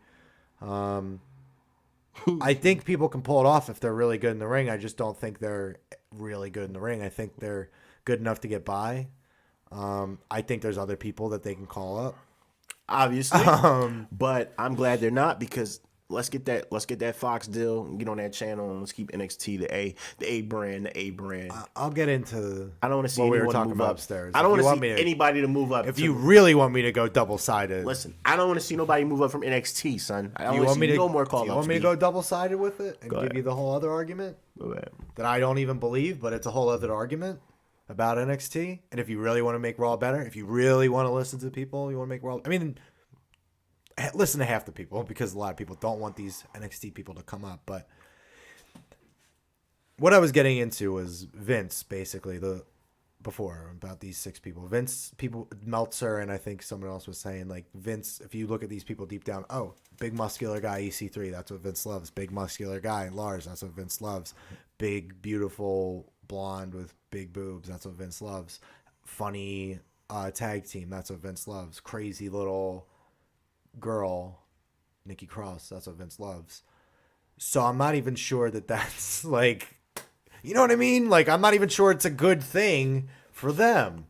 I think people can pull it off if they're really good in the ring. I just don't think they're really good in the ring. I think they're good enough to get by. I think there's other people that they can call up. Obviously, but I'm glad they're not, because let's get that Fox deal and get on that channel, and let's keep NXT the A brand. I'll get into. I don't want to see what we were anyone talking move about up. upstairs. I don't want to see anybody to move up. If you really want me to go double sided, listen, I don't want to see nobody move up from NXT, son. I don't you want to see no more do call-ups. you want me to go double sided with it and Go give ahead. you the whole other argument Go ahead. that I don't even believe, but it's a whole other argument about NXT? And if you really want to make Raw better, if you really want to listen to people, you want to make Raw. I mean, listen to half the people, because a lot of people don't want these NXT people to come up. But what I was getting into was Vince, basically, before about these 6 people. Vince, Meltzer, and I think someone else was saying, like, Vince, if you look at these people deep down, big muscular guy, EC3, that's what Vince loves. Big muscular guy, Lars, that's what Vince loves. Big, beautiful blonde with big boobs, that's what Vince loves. Funny tag team, that's what Vince loves. Crazy little girl, Nikki Cross, that's what Vince loves. So I'm not even sure that that's like, you know what I mean? Like, I'm not even sure it's a good thing for them,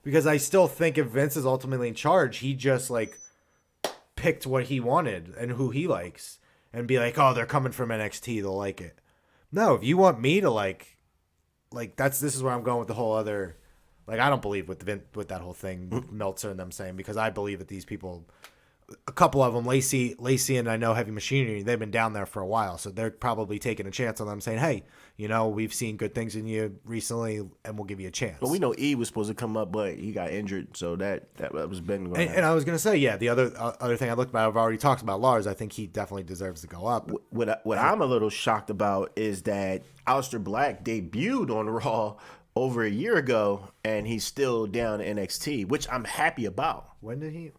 because I still think if Vince is ultimately in charge, he just like picked what he wanted and who he likes, and be like, oh, they're coming from NXT, they'll like it. No, if you want me to like this is where I'm going with the whole other, like, I don't believe with that whole thing, Meltzer and them saying, because I believe that these people, a couple of them, Lacey and I know Heavy Machinery, they've been down there for a while, so they're probably taking a chance on them, saying, hey, we've seen good things in you recently, and we'll give you a chance. Well, we know E was supposed to come up, but he got injured, so that was been going. And I was gonna say, yeah, the other thing I looked about, I've already talked about Lars. I think he definitely deserves to go up. What I'm a little shocked about is that Aleister Black debuted on Raw over a year ago, and he's still down in NXT, which I'm happy about. When? He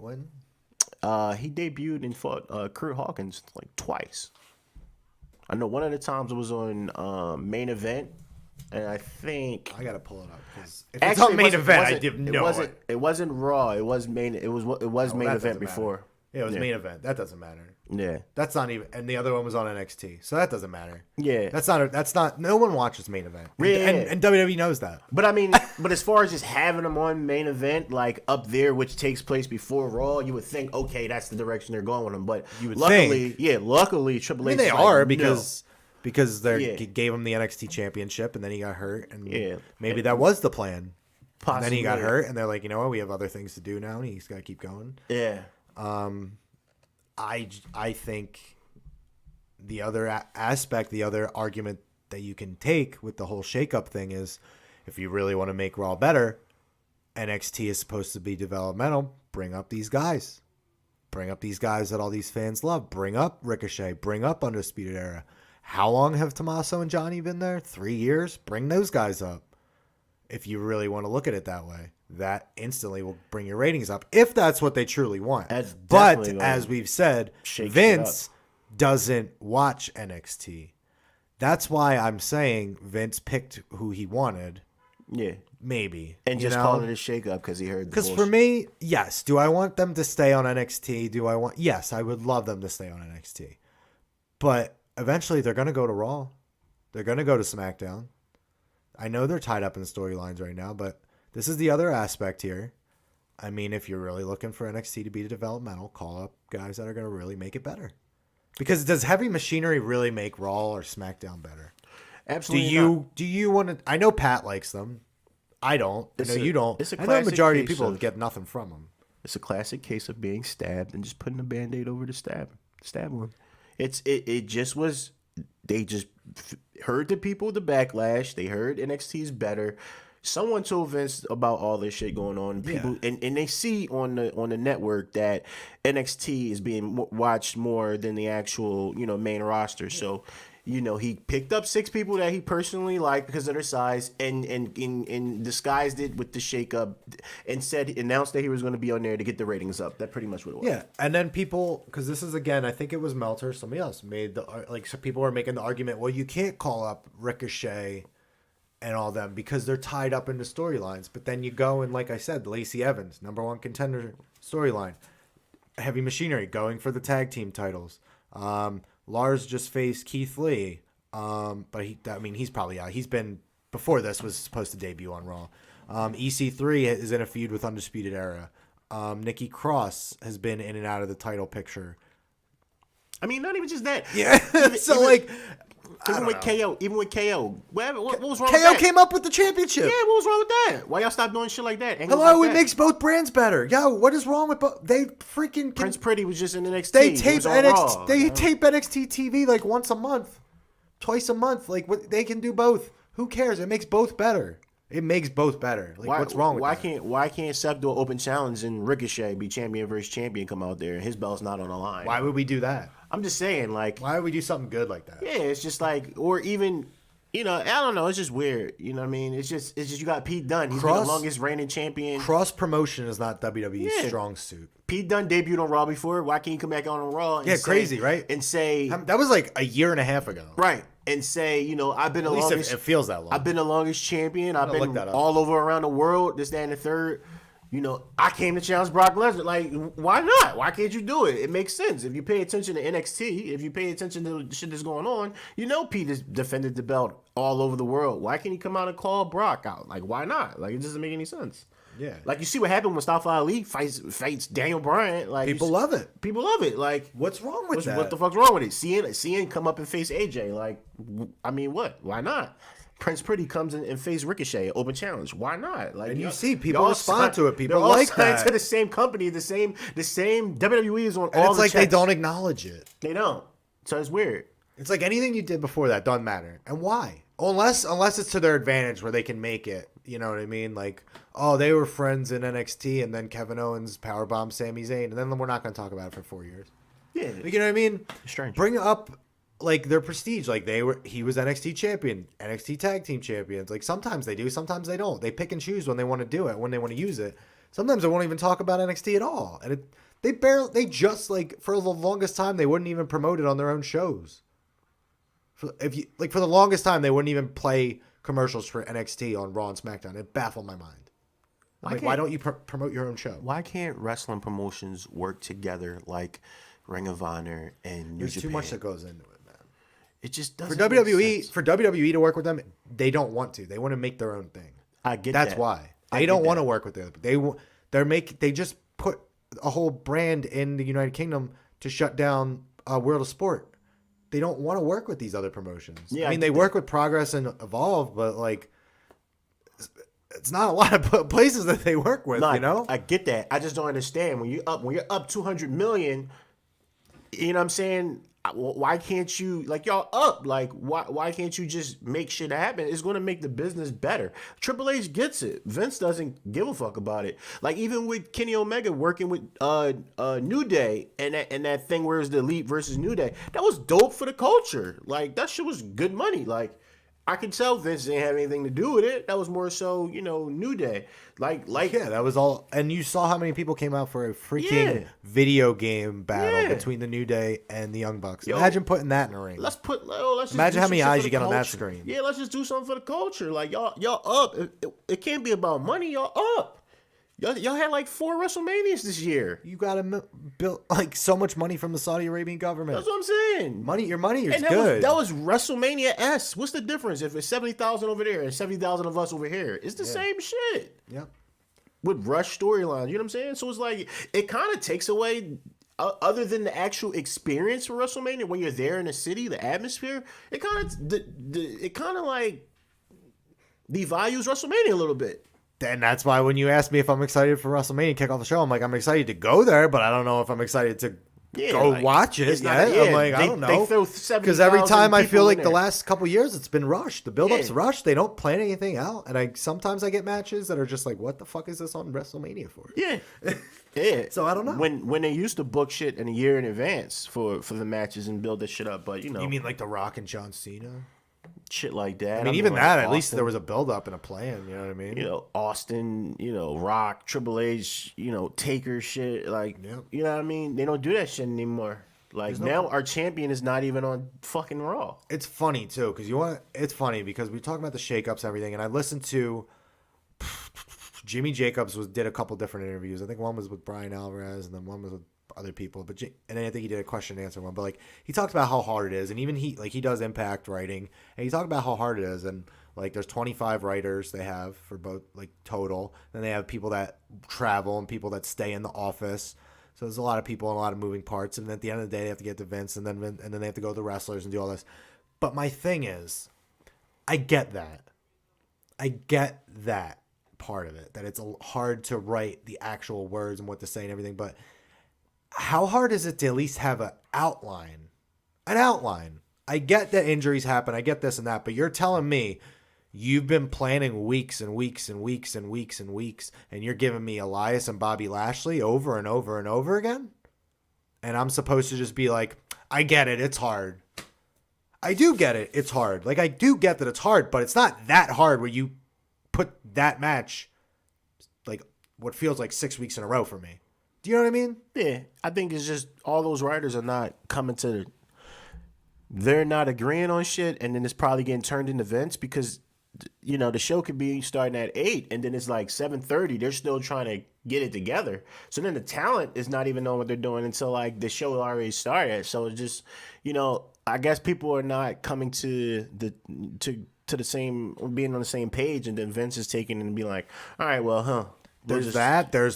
debuted and fought Kurt Hawkins like twice. I know one of the times it was on Main Event, and I think I gotta pull it up, because if it's on Main Event, I didn't know it. It wasn't Raw. It was Main. It was Main Event before. Yeah, it was Main Event. That doesn't matter. Yeah, that's not even. And the other one was on NXT, so that doesn't matter. Yeah, that's not. No one watches Main Event. Yeah. And WWE knows that. But I mean, as far as just having them on Main Event, like up there, which takes place before Raw, you would think, okay, that's the direction they're going with them. But you would luckily Triple H. They are, because they Yeah. gave him the NXT Championship, and then he got hurt, and Yeah. maybe that was the plan. Possibly. And then he got hurt, and they're like, you know what, we have other things to do now, and he's got to keep going. Yeah. I think the other aspect, the other argument that you can take with the whole shakeup thing is, if you really want to make Raw better, NXT is supposed to be developmental. Bring up these guys. Bring up these guys that all these fans love. Bring up Ricochet. Bring up Undisputed Era. How long have Tommaso and Johnny been there? 3 years? Bring those guys up. If you really want to look at it that way, that instantly will bring your ratings up, if that's what they truly want. But as we've said, Vince doesn't watch NXT. That's why I'm saying Vince picked who he wanted. Yeah. maybe. And just call it a shakeup because he heard the Because for bullshit. me, yes. Do I want them to stay on NXT? Yes, I would love them to stay on NXT. But eventually they're going to go to Raw. They're going to go to SmackDown. I know they're tied up in storylines right now, but this is the other aspect here. I mean, if you're really looking for NXT to be developmental, call up guys that are going to really make it better. Because does heavy machinery really make Raw or SmackDown better? Absolutely not. Do you want to? I know Pat likes them. I don't. I know you don't. It's a I know the classic majority of case people of- get nothing from them. It's a classic case of being stabbed and just putting a Band-Aid over the stab wound. It just was. They just heard the people, the backlash. They heard NXT's better. Someone told Vince about all this shit going on. People and they see on the network that NXT is being watched more than the actual main roster. So he picked up 6 people that he personally liked because of their size and disguised it with the shakeup and announced that he was going to be on there to get the ratings up. That's pretty much what it was. Yeah, and then people, because this is again, I think it was Melter, somebody else made so people were making the argument. Well, you can't call up Ricochet and all them because they're tied up into storylines. But then you go and, like I said, Lacey Evans, #1 contender storyline, Heavy Machinery going for the tag team titles. Lars just faced Keith Lee, but he's probably out. He's been before this was supposed to debut on Raw. EC3 is in a feud with Undisputed Era. Nikki Cross has been in and out of the title picture. I mean, not even just that. Yeah, Even with KO, what was wrong KO with that? came up with the championship. Yeah, what was wrong with that? Why y'all stop doing shit like that? Angles Hello, like it that? makes both brands better. Yo, what is wrong with both? They freaking Prince Pretty was just in NXT. They He tape was on NXT. Raw. They tape NXT TV like once a month, twice a month. Like what they can do both. Who cares? It makes both better. It makes both better. Like what's wrong with that? Why can't Seth do an open challenge and Ricochet be champion versus champion come out there and his belt's not on the line? Why would we do that? I'm just saying, like, Why would we do something good like that? yeah, it's just like, or even, I don't know, it's just weird. You know what I mean? It's just you got Pete Dunne. He's been the longest reigning champion. Cross promotion is not WWE's Yeah. strong suit. Pete Dunne debuted on Raw before. Why can't he come back on Raw? And Yeah, say, crazy, right? And say, That was like a year and a half ago. right, and say, I've been the At least longest. it feels that long. I've been the longest champion. I've gonna look been that up. all over around the world. This, that, and the third. I came to challenge Brock Lesnar. Like, why not? Why can't you do it? It makes sense. If you pay attention to NXT, if you pay attention to the shit that's going on, Pete has defended the belt all over the world. Why can't he come out and call Brock out? Like, why not? Like, it doesn't make any sense. Yeah. Like, you see what happened when Mustafa Ali fights Daniel Bryan. Like, People love it. People love it. Like, What's wrong with that? what the fuck's wrong with it? CN come up and face AJ. Like, I mean, what? Why not? Prince Pretty comes in and face Ricochet, open challenge. Why not? Like, And you see people y'all respond to it. People they're all like signed that. to the same company, the same WWE is on And all it's the like they checks. don't acknowledge it. They don't. So it's weird. It's like anything you did before that doesn't matter. And why? Unless it's to their advantage where they can make it. You know what I mean? Like, oh, they were friends in NXT and then Kevin Owens powerbombed Sami Zayn and then we're not going to talk about it for 4 years. Yeah, You know what I mean? strange. Bring up like their prestige. Like he was NXT champion, NXT tag team champions. Like sometimes they do, sometimes they don't. They pick and choose when they want to do it, when they want to use it. Sometimes they won't even talk about NXT at all. And they just like for the longest time they wouldn't even promote it on their own shows. For the longest time they wouldn't even play commercials for NXT on Raw and SmackDown. It baffled my mind. Why don't you promote your own show? Why can't wrestling promotions work together like Ring of Honor and New There's Japan? too much that goes into it, man. It just For doesn't make WWE, sense. for WWE to work with them, they don't want to. They want to make their own thing. I get That's that. why I they get don't want that. to work with the other. They just put a whole brand in the United Kingdom to shut down World of Sport. They don't want to work with these other promotions. Yeah, I mean I they get work with Progress and Evolve, but like it's not a lot of places that they work with. No, You know, I get that. I just don't understand when you're up 200 million. You know what I'm saying? Why can't you, like, y'all up? Like, why can't you just make shit happen? It's going to make the business better. Triple H gets it. Vince doesn't give a fuck about it. Like, even with Kenny Omega working with New Day and that thing where it's the Elite versus New Day, that was dope for the culture. Like, that shit was good money. Like, I could tell Vince didn't have anything to do with it. That was more so, New Day. Like Yeah, that was all. And you saw how many people came out for a freaking video game battle between the New Day and the Young Bucks. Imagine putting that in a ring. Let's just imagine how many eyes you get on that culture. screen. Yeah, let's just do something for the culture. Like y'all up. It can't be about money. Y'all up. Y'all had like 4 WrestleManias this year. You got to build like so much money from the Saudi Arabian government. That's what I'm saying. Your money is and good. That was WrestleMania S. What's the difference if it's 70,000 over there and 70,000 of us over here? It's the same shit. Yep. With rush storylines, you know what I'm saying? So it's like it kind of takes away, other than the actual experience for WrestleMania when you're there in the city, the atmosphere. It kind of like devalues WrestleMania a little bit. And that's why when you ask me if I'm excited for WrestleMania to kick off the show, I'm like, I'm excited to go there, but I don't know if I'm excited to go watch it yet. I'm like, I don't know. Because every time I feel like the last couple years, it's been rushed. The build-up's rushed. They don't plan anything out. And sometimes I get matches that are just like, what the fuck is this on WrestleMania for? Yeah. Yeah. So I don't know. When they used to book shit in a year in advance for the matches and build this shit up, but You mean like The Rock and John Cena? Shit like that. I mean, even that, at least there was a build-up and a plan, you know what I mean? Austin, Rock, Triple H, Taker shit. Like, you know what I mean? They don't do that shit anymore. Like, now our champion is not even on fucking Raw. It's funny, too, because it's funny because we talk about the shakeups and everything, and I listened to Jimmy Jacobs did a couple different interviews. I think one was with Brian Alvarez, and then one was with other people, and I think he did a question and answer one, but like he talks about how hard it is, and even he does Impact writing, and he talked about how hard it is, and like there's 25 writers they have for both like total, then they have people that travel and people that stay in the office, so there's a lot of people and a lot of moving parts, and at the end of the day they have to get to Vince, and then they have to go to the wrestlers and do all this. But my thing is, I get that part of it, that it's hard to write the actual words and what to say and everything, but how hard is it to at least have an outline? An outline. I get that injuries happen. I get this and that. But you're telling me you've been planning weeks and weeks and weeks and weeks and weeks, and you're giving me Elias and Bobby Lashley over and over and over again? And I'm supposed to just be like, I get it. It's hard. I do get it. It's hard. Like, I do get that it's hard, but it's not that hard where you put that match, like, what feels like 6 weeks in a row for me. Do you know what I mean? Yeah, I think it's just all those writers are not coming to. They're not agreeing on shit, and then it's probably getting turned into events because, the show could be starting at 8, and then it's like 7:30. They're still trying to get it together. So then the talent is not even knowing what they're doing until like the show already started. So it's just, I guess people are not coming to the same, being on the same page, and then Vince is taking it and be like, all right, well, There's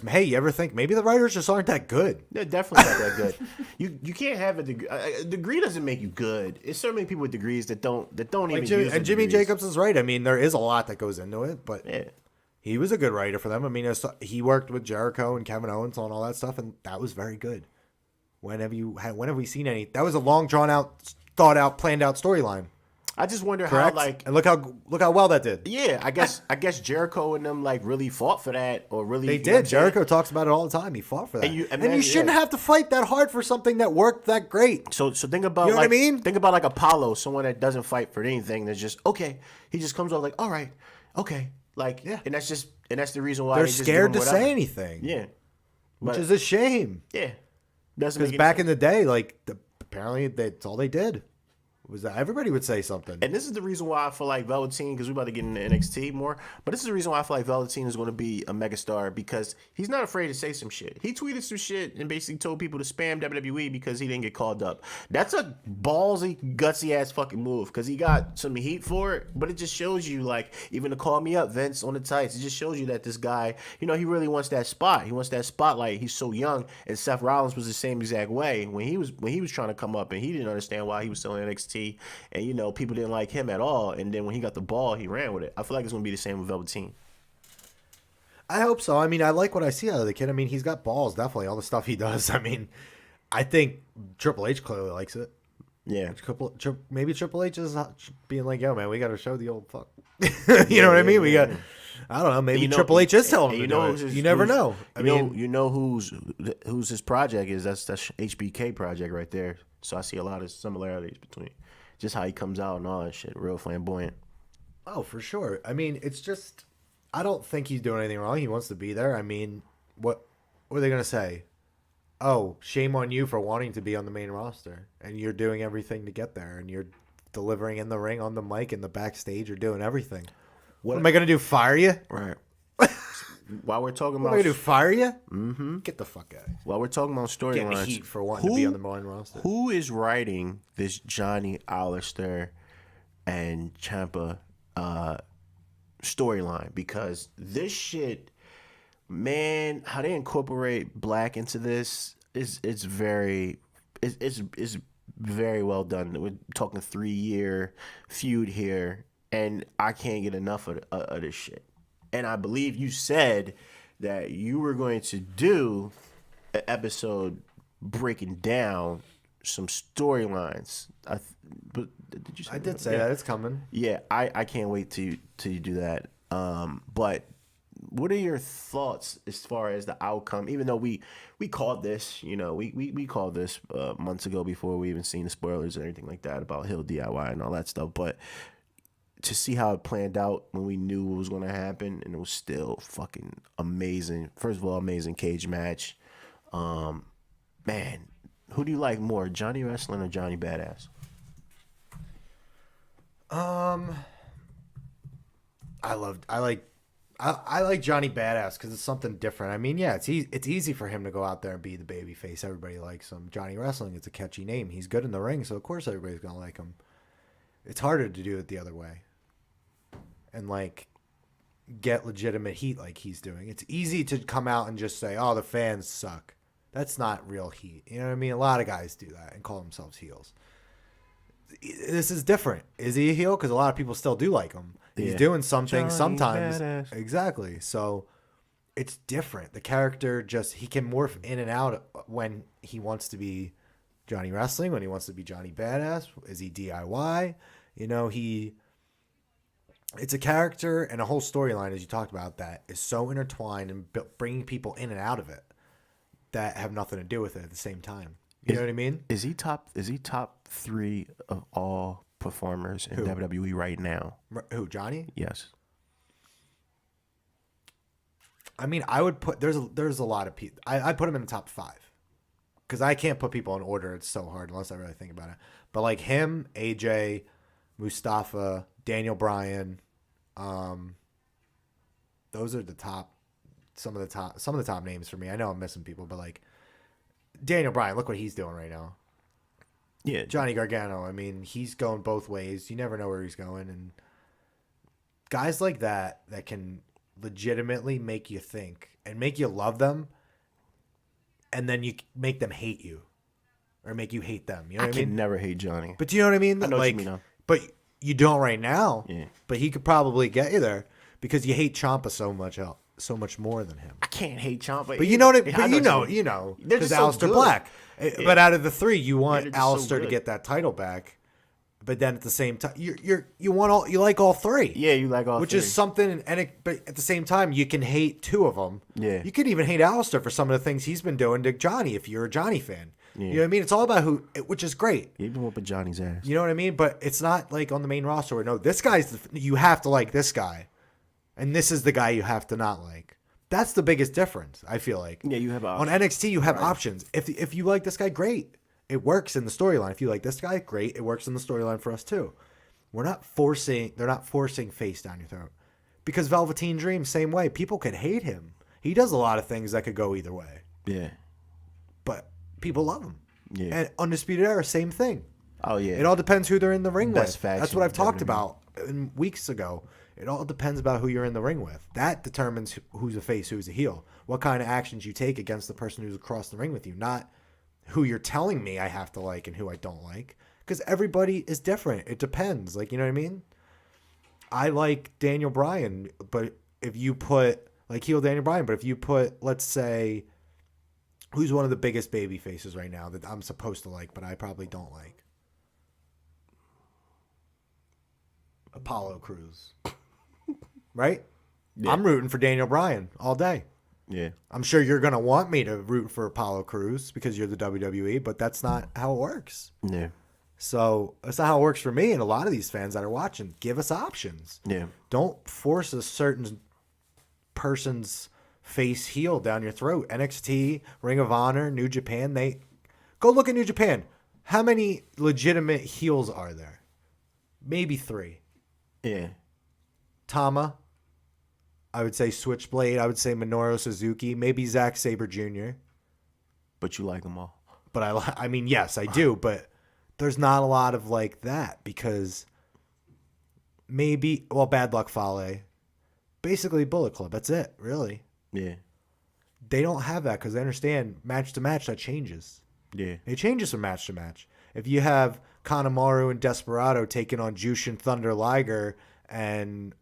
hey, you ever think maybe the writers just aren't that good? They're definitely not that good. You can't have a degree. A degree doesn't make you good. It's certainly people with degrees that don't even use. And Jimmy Jacobs is right. I mean, there is a lot that goes into it, but he was a good writer for them. I mean, he worked with Jericho and Kevin Owens on all that stuff, and that was very good. When have we seen any? That was a long, drawn out, thought out, planned out storyline. I just wonder Correct? how and look how well that did. Yeah, I guess Jericho and them like really fought for that, or really they did. Jericho talks about it all the time. He fought for that, and you shouldn't have to fight that hard for something that worked that great. So think about what I mean. Think about like Apollo, someone that doesn't fight for anything. That's just okay. He just comes out like, all right, okay, like and that's the reason why they're scared to say anything. Yeah, which is a shame. Yeah, because back in the day, like apparently that's all they did. Was that everybody would say something. And this is the reason why I feel like Velveteen, because we're about to get into NXT more, but this is the reason why I feel like Velveteen is going to be a megastar, because he's not afraid to say some shit. He tweeted some shit and basically told people to spam WWE because he didn't get called up. That's a ballsy, gutsy ass fucking move, because he got some heat for it, but it just shows you, like, even to call me up, Vince, on the tights, it just shows you that this guy, he really wants that spot. He wants that spotlight. He's so young, and Seth Rollins was the same exact way when he was trying to come up, and he didn't understand why he was still in NXT. And people didn't like him at all, and then when he got the ball, he ran with it. I feel like it's gonna be the same with Velveteen. I hope so. I mean, I like what I see out of the kid. I mean, he's got balls, definitely. All the stuff he does. I mean, I think Triple H clearly likes it. Yeah, maybe Triple H is being like, "Yo, man, we got to show the old fuck." You know what I mean? We got. I don't know. Maybe Triple H is telling him to do it. You never know. I mean, who's his project is? That's HBK project right there. So I see a lot of similarities between just how he comes out and all that shit. Real flamboyant. Oh, for sure. I mean, it's just I don't think he's doing anything wrong. He wants to be there. I mean, what are they gonna say? Oh, shame on you for wanting to be on the main roster, and you're doing everything to get there, and you're delivering in the ring, on the mic, in the backstage. You're doing everything. What am I gonna do? Fire you? Right. While we're talking What about am I gonna do? Fire you? Mm-hmm. Get the fuck out. while we're talking about Getting storylines, heat for wanting to be on the main roster. who is writing this Johnny Alistair and Ciampa storyline? Because this shit, man, how they incorporate Black into this is very it's very well done. We're talking 3-year feud here, and I can't get enough of this shit. And I believe you said that you were going to do an episode breaking down some storylines. But did you say I did say that it's coming. Yeah, I can't wait to do that. But what are your thoughts as far as the outcome? Even though we called this, we called this months ago before we even seen the spoilers and everything like that about Hill DIY and all that stuff. But to see how it planned out when we knew what was going to happen, and it was still fucking amazing. First of all, amazing cage match. Man, who do you like more, Johnny Wrestling or Johnny Badass? I like Johnny Badass because it's something different. I mean, yeah, it's easy for him to go out there and be the baby face. Everybody likes him. Johnny Wrestling, it's a catchy name. He's good in the ring, so of course everybody's gonna like him. It's harder to do it the other way, and like get legitimate heat like he's doing. It's easy to come out and just say, "Oh, the fans suck." That's not real heat. You know what I mean? A lot of guys do that and call themselves heels. This is different. Is he a heel? Because a lot of people still do like him. He's doing something Johnny sometimes. Badass. Exactly. So it's different. The character he can morph in and out when he wants to be Johnny Wrestling, when he wants to be Johnny Badass. Is he DIY? It's a character and a whole storyline, as you talked about, that is so intertwined and bringing people in and out of it that have nothing to do with it at the same time. You know what I mean? Is he top 3 of all performers in WWE right now? Who, Johnny? Yes. I mean, I would put there's a lot of people. I'd put him in the top 5 because I can't put people in order. It's so hard unless I really think about it. But like him, AJ, Mustafa, Daniel Bryan, those are the top. Some of the top names for me. I know I'm missing people, but like Daniel Bryan, look what he's doing right now. Yeah, Johnny Gargano. I mean, he's going both ways. You never know where he's going, and guys like that can legitimately make you think and make you love them, and then you make them hate you, or make you hate them. You know what I mean? I can never hate Johnny. But do you know what I mean? I know what you mean. Now. But you don't right now. Yeah. But he could probably get you there because you hate Ciampa so much more than him. I can't hate Ciampa. But you know what I mean? But you know, because Aleister Black. Yeah. But out of the 3, you want Aleister to get that title back. But then at the same time, you like all 3. Yeah, you like all 3. Which is something, but at the same time, you can hate 2 of them. Yeah. You could even hate Aleister for some of the things he's been doing to Johnny if you're a Johnny fan. Yeah. You know what I mean? It's all about which is great. You've been whooping Johnny's ass. You know what I mean? But it's not like on the main roster where, no, this guy's, you have to like this guy. And this is the guy you have to not like. That's the biggest difference, I feel like. Yeah, you have options. On NXT, you have options. If you like this guy, great. It works in the storyline. If you like this guy, great. It works in the storyline for us too. They're not forcing face down your throat. Because Velveteen Dream, same way. People could hate him. He does a lot of things that could go either way. Yeah. But people love him. Yeah. And Undisputed Era, same thing. Oh yeah. It all depends who they're in the ring with. Faction, that's what I've talked about weeks ago. It all depends about who you're in the ring with. That determines who's a face, who's a heel. What kind of actions you take against the person who's across the ring with you. Not who you're telling me I have to like and who I don't like. Because everybody is different. It depends. Like, you know what I mean? I like Daniel Bryan, but if you put, like, heel Daniel Bryan, but if you put, let's say, who's one of the biggest baby faces right now that I'm supposed to like, but I probably don't like? Apollo Crews. Right? Yeah. I'm rooting for Daniel Bryan all day. Yeah. I'm sure you're going to want me to root for Apollo Crews because you're the WWE, but that's not how it works. Yeah. So that's not how it works for me and a lot of these fans that are watching. Give us options. Yeah. Don't force a certain person's face heel down your throat. NXT, Ring of Honor, New Japan, they go look at New Japan. How many legitimate heels are there? Maybe 3. Yeah. Tama, I would say Switchblade, I would say Minoru Suzuki, maybe Zack Sabre Jr. But you like them all. But I mean, yes, I do, but there's not a lot of like that because maybe, well, Bad Luck Fale, basically Bullet Club. That's it, really. Yeah. They don't have that because they understand match to match that changes. Yeah. It changes from match to match. If you have Kanemaru and Desperado taking on Jushin Thunder Liger and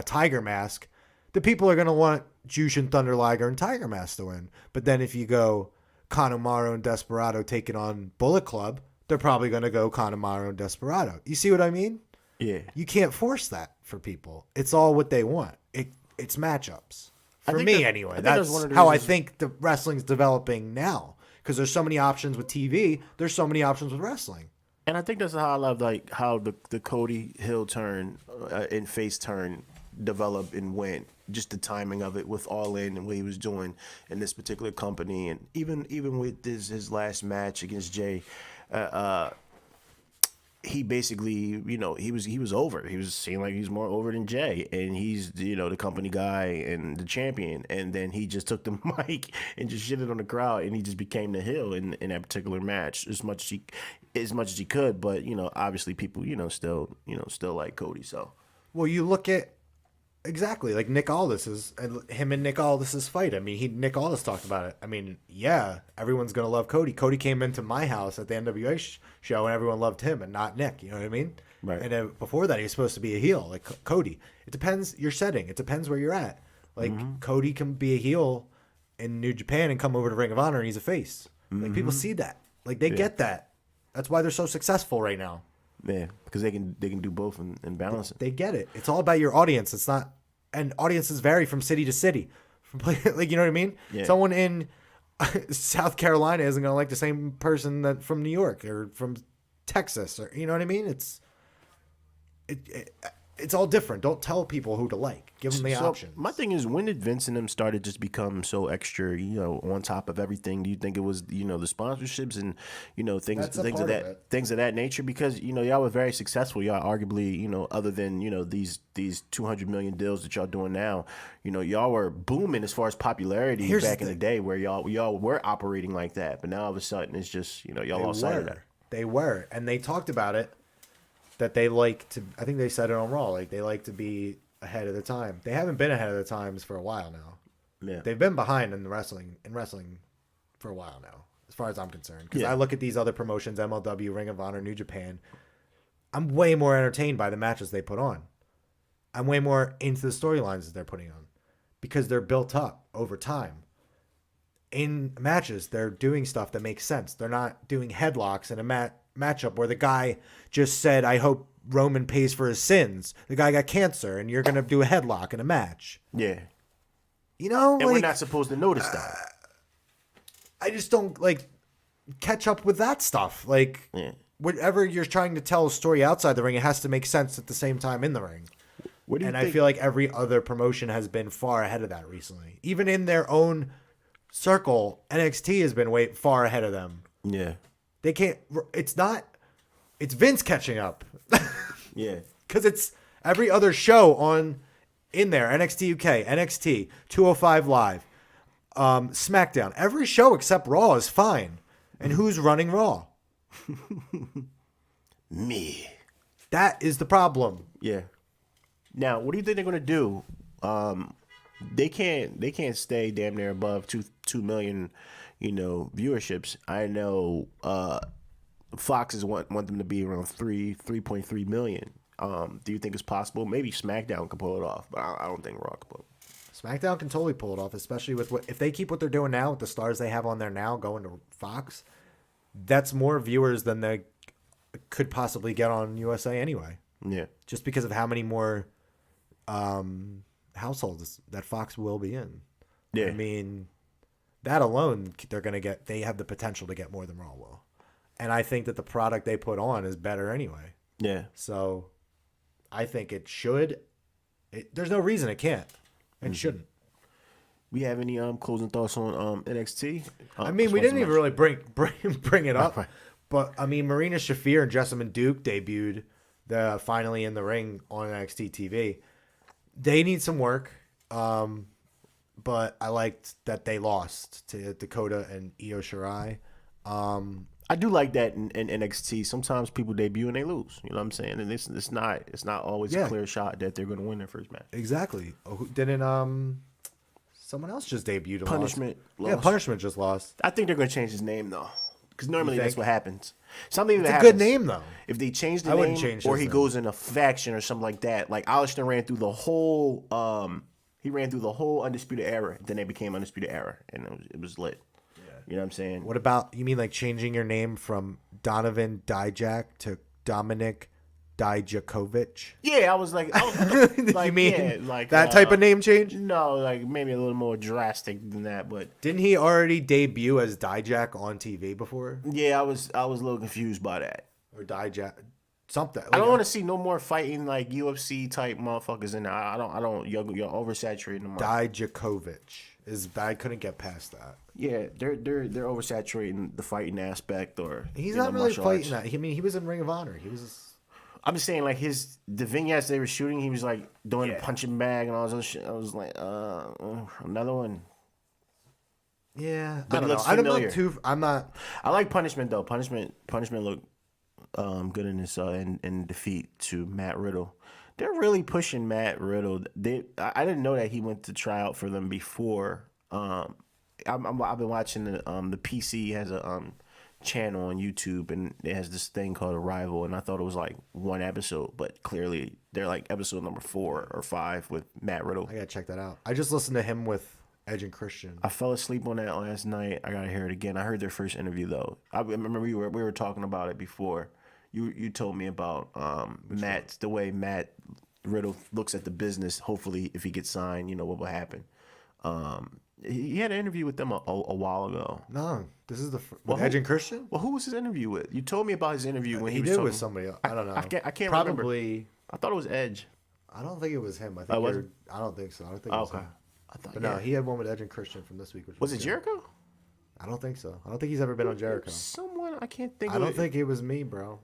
Tiger Mask, the people are going to want Jushin Thunder Liger and Tiger Mask to win. But then if you go Kanemaru and Desperado taking on Bullet Club, they're probably going to go Kanemaru and Desperado. You see what I mean? Yeah. You can't force that for people. It's all what they want. It's matchups. For me, anyway. That's how I think the wrestling's developing now. Because there's so many options with TV. There's so many options with wrestling. And I think that's how I love like how the Cody Hill turn and face turn developed and went. Just the timing of it with All In and what he was doing in this particular company, and even with his last match against Jay, he basically, you know, he was over. He was seeming like he's more over than Jay, and he's, you know, the company guy and the champion. And then he just took the mic and just shitted on the crowd, and he just became the heel in that particular match as much as he could. But you know, obviously people, still like Cody. So well, you look at exactly like Nick Aldis him and Nick Aldis's fight. I mean, Nick Aldis talked about it. I mean, yeah, everyone's gonna love Cody. Cody came into my house at the NWA show, and everyone loved him and not Nick. You know what I mean? Right. And then before that, he was supposed to be a heel, like Cody. It depends your setting. It depends where you're at. Like Cody can be a heel in New Japan and come over to Ring of Honor and he's a face. Like people see that. Like they get that. That's why they're so successful right now. yeah, because they can do both and balance it. They get it. It's all about your audience. It's not, and audiences vary from city to city. Like, you know what I mean? Yeah. Someone in South Carolina isn't gonna like the same person that from New York or from Texas, or you know what I mean? It's all different. Don't tell people who to like. Give them the options. My thing is, when did Vince and them started just become so extra, on top of everything? Do you think it was, the sponsorships and, things of that nature? Because, y'all were very successful. Y'all arguably, other than, these 200 million deals that y'all doing now, y'all were booming as far as popularity back in the day where y'all were operating like that. But now all of a sudden it's just, y'all lost sight of that. They were. And they talked about it. That they like to, I think they said it on Raw, like they like to be ahead of the time. They haven't been ahead of the times for a while now. Yeah. They've been behind in wrestling for a while now, as far as I'm concerned. Because I look at these other promotions, MLW, Ring of Honor, New Japan. I'm way more entertained by the matches they put on. I'm way more into the storylines that they're putting on because they're built up over time. In matches, they're doing stuff that makes sense. They're not doing headlocks in a matchup where the guy just said, I hope Roman pays for his sins. The guy got cancer and you're going to do a headlock in a match. Yeah. And we're not supposed to notice that. I just don't catch up with that stuff. Whatever you're trying to tell a story outside the ring, it has to make sense at the same time in the ring. What do you think? I feel like every other promotion has been far ahead of that recently. Even in their own circle, NXT has been way far ahead of them. Yeah. They can't. It's Vince catching up. Yeah. Because it's every other show in there. NXT UK, NXT, 205 Live, SmackDown. Every show except Raw is fine. And who's running Raw? Me. That is the problem. Yeah. Now, what do you think they're gonna do? They can't stay damn near above 2 million, viewerships. I know Foxes want them to be around 3.3 million. Do you think it's possible? Maybe SmackDown can pull it off, but I don't think Raw can pull it. SmackDown can totally pull it off, especially with if they keep what they're doing now with the stars they have on there now going to Fox. That's more viewers than they could possibly get on USA anyway. Yeah, just because of how many more households that Fox will be in. Yeah, I mean, that alone they have the potential to get more than Raw will. And I think that the product they put on is better anyway. Yeah. So I think it should. There's no reason it can't and shouldn't. We have any closing thoughts on NXT? I mean, we didn't even really bring it up. Right. But, I mean, Marina Shafir and Jessamine Duke debuted finally in the ring on NXT TV. They need some work. But I liked that they lost to Dakota and Io Shirai. I do like that in NXT. Sometimes people debut and they lose. You know what I'm saying? And it's not always a clear shot that they're going to win their first match. Exactly. Didn't someone else just debuted? And Punishment lost? lost. Yeah, Punishment just lost. I think they're going to change his name though, because normally that's what happens. Something It's that a happens, good name though. If they change the I wouldn't name, change or his he name. goes in a faction or something like that. Like Alistair ran through the whole. He ran through the whole Undisputed Era. Then they became Undisputed Era, and it was lit. Yeah. You know what I'm saying? What about, you mean like changing your name from Donovan Dijak to Dominic Dijakovic? Yeah, I was like, You mean yeah, like that type of name change? No, like maybe a little more drastic than that, but Didn't he already debut as Dijak on TV before? yeah, I was a little confused by that. Or Dijak something. I don't want to see no more fighting like UFC type motherfuckers in there. I don't. You're oversaturating them. Dijakovic I couldn't get past that. Yeah, they're oversaturating the fighting aspect, or He's not really fighting that. I mean, he was in Ring of Honor. He was. I'm just saying, like the vignettes they were shooting, he was like doing a punching bag and all this other shit. I was like, another one. Yeah, But I don't it looks know. familiar. I'm not. I like Punishment though. Punishment looked good in this in defeat to Matt Riddle. They're really pushing Matt Riddle. I didn't know that he went to try out for them before. I've been watching the PC has a channel on YouTube, and it has this thing called Arrival, and I thought it was like one episode, but clearly they're like episode number 4 or 5 with Matt Riddle. I gotta check that out. I just listened to him with Edge and Christian. I fell asleep on that last night. I gotta hear it again. I heard their first interview though. I remember we were talking about it before. You told me about the way Matt Riddle looks at the business. Hopefully, if he gets signed, you know what will happen. He had an interview with them a while ago. No, this is with Edge and Christian. Well, who was his interview with? You told me about his interview when he was did talking with somebody else. I don't know. I can't Probably. remember. I thought it was Edge. I don't think it was him. I think I don't think so. I don't think it was him. I thought. But no, he had one with Edge and Christian from this week. Which Was it good. Jericho? I don't think so. I don't think he's ever been on Jericho. Someone I can't think. I don't think it was me, bro.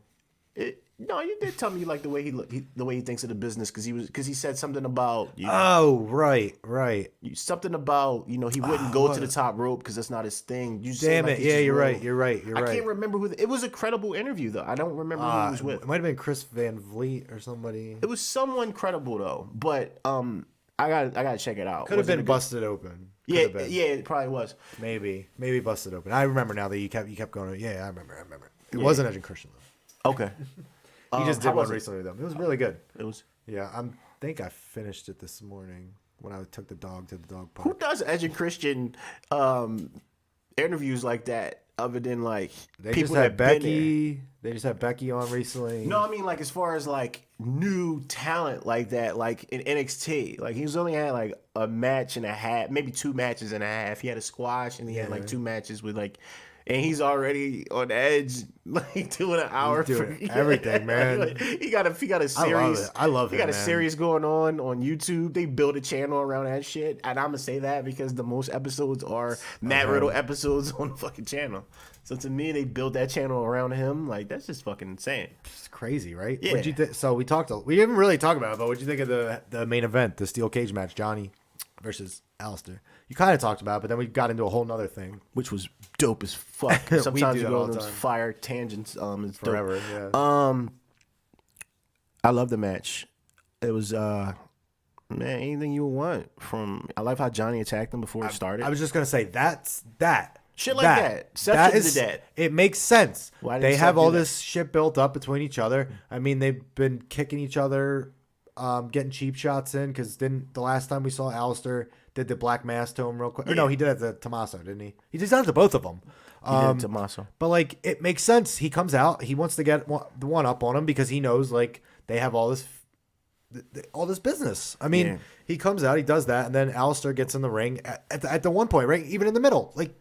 No, you did tell me you like the way the way he thinks of the business because he said something about Oh, right. something about he wouldn't go to the top rope because that's not his thing. You Damn it! Yeah, you're right. I can't remember who. It was a credible interview though. I don't remember who he was with. It might have been Chris Van Vliet or somebody. It was someone credible though, but I gotta check it out. Could have been Busted Open. Yeah, it probably was. Maybe Busted Open. I remember now that you kept going. Yeah, I remember. It wasn't Edge and Christian though. Okay. He just did one recently though. It was really good. It was. Yeah, think I finished it this morning when I took the dog to the dog park. Who does Edge and Christian interviews like that other than like They people just had that been Becky. They just had Becky on recently. No, I mean like as far as like new talent like that, like in NXT, like he's only had like a match and a half, maybe 2 matches and a half. He had a squash and he had like 2 matches with like. And he's already on Edge, like doing an hour for everything, man. he got a series. I love it. He got a series going on YouTube. They built a channel around that shit, and I'm gonna say that because the most episodes are Matt Riddle episodes on the fucking channel. So to me, they built that channel around him. Like that's just fucking insane. It's crazy, right? Yeah. What'd you so we didn't really talk about it, but what'd you think of the main event, the steel cage match, Johnny versus Alistair? You kind of talked about it, but then we got into a whole nother thing, Which was dope as fuck. Sometimes do you that go all on the those time. fire tangents. It's forever. dope. Yeah. I love the match. It was man, anything you would want from. I love how Johnny attacked him before it started. I was just gonna say that. Shit like that. Seth should do that. It makes sense. Why didn't They Seth have do all that? this shit built up between each other. I mean, they've been kicking each other, getting cheap shots in. Because didn't the last time we saw Alistair did the black mass to him real quick? Or no, he did it to Tommaso, didn't he? He did it to both of them. He did it to Tommaso. But like, it makes sense. He comes out. He wants to get the one up on him because he knows like they have all this business. I mean, he comes out, he does that, and then Alistair gets in the ring at the one point, right? Even in the middle, like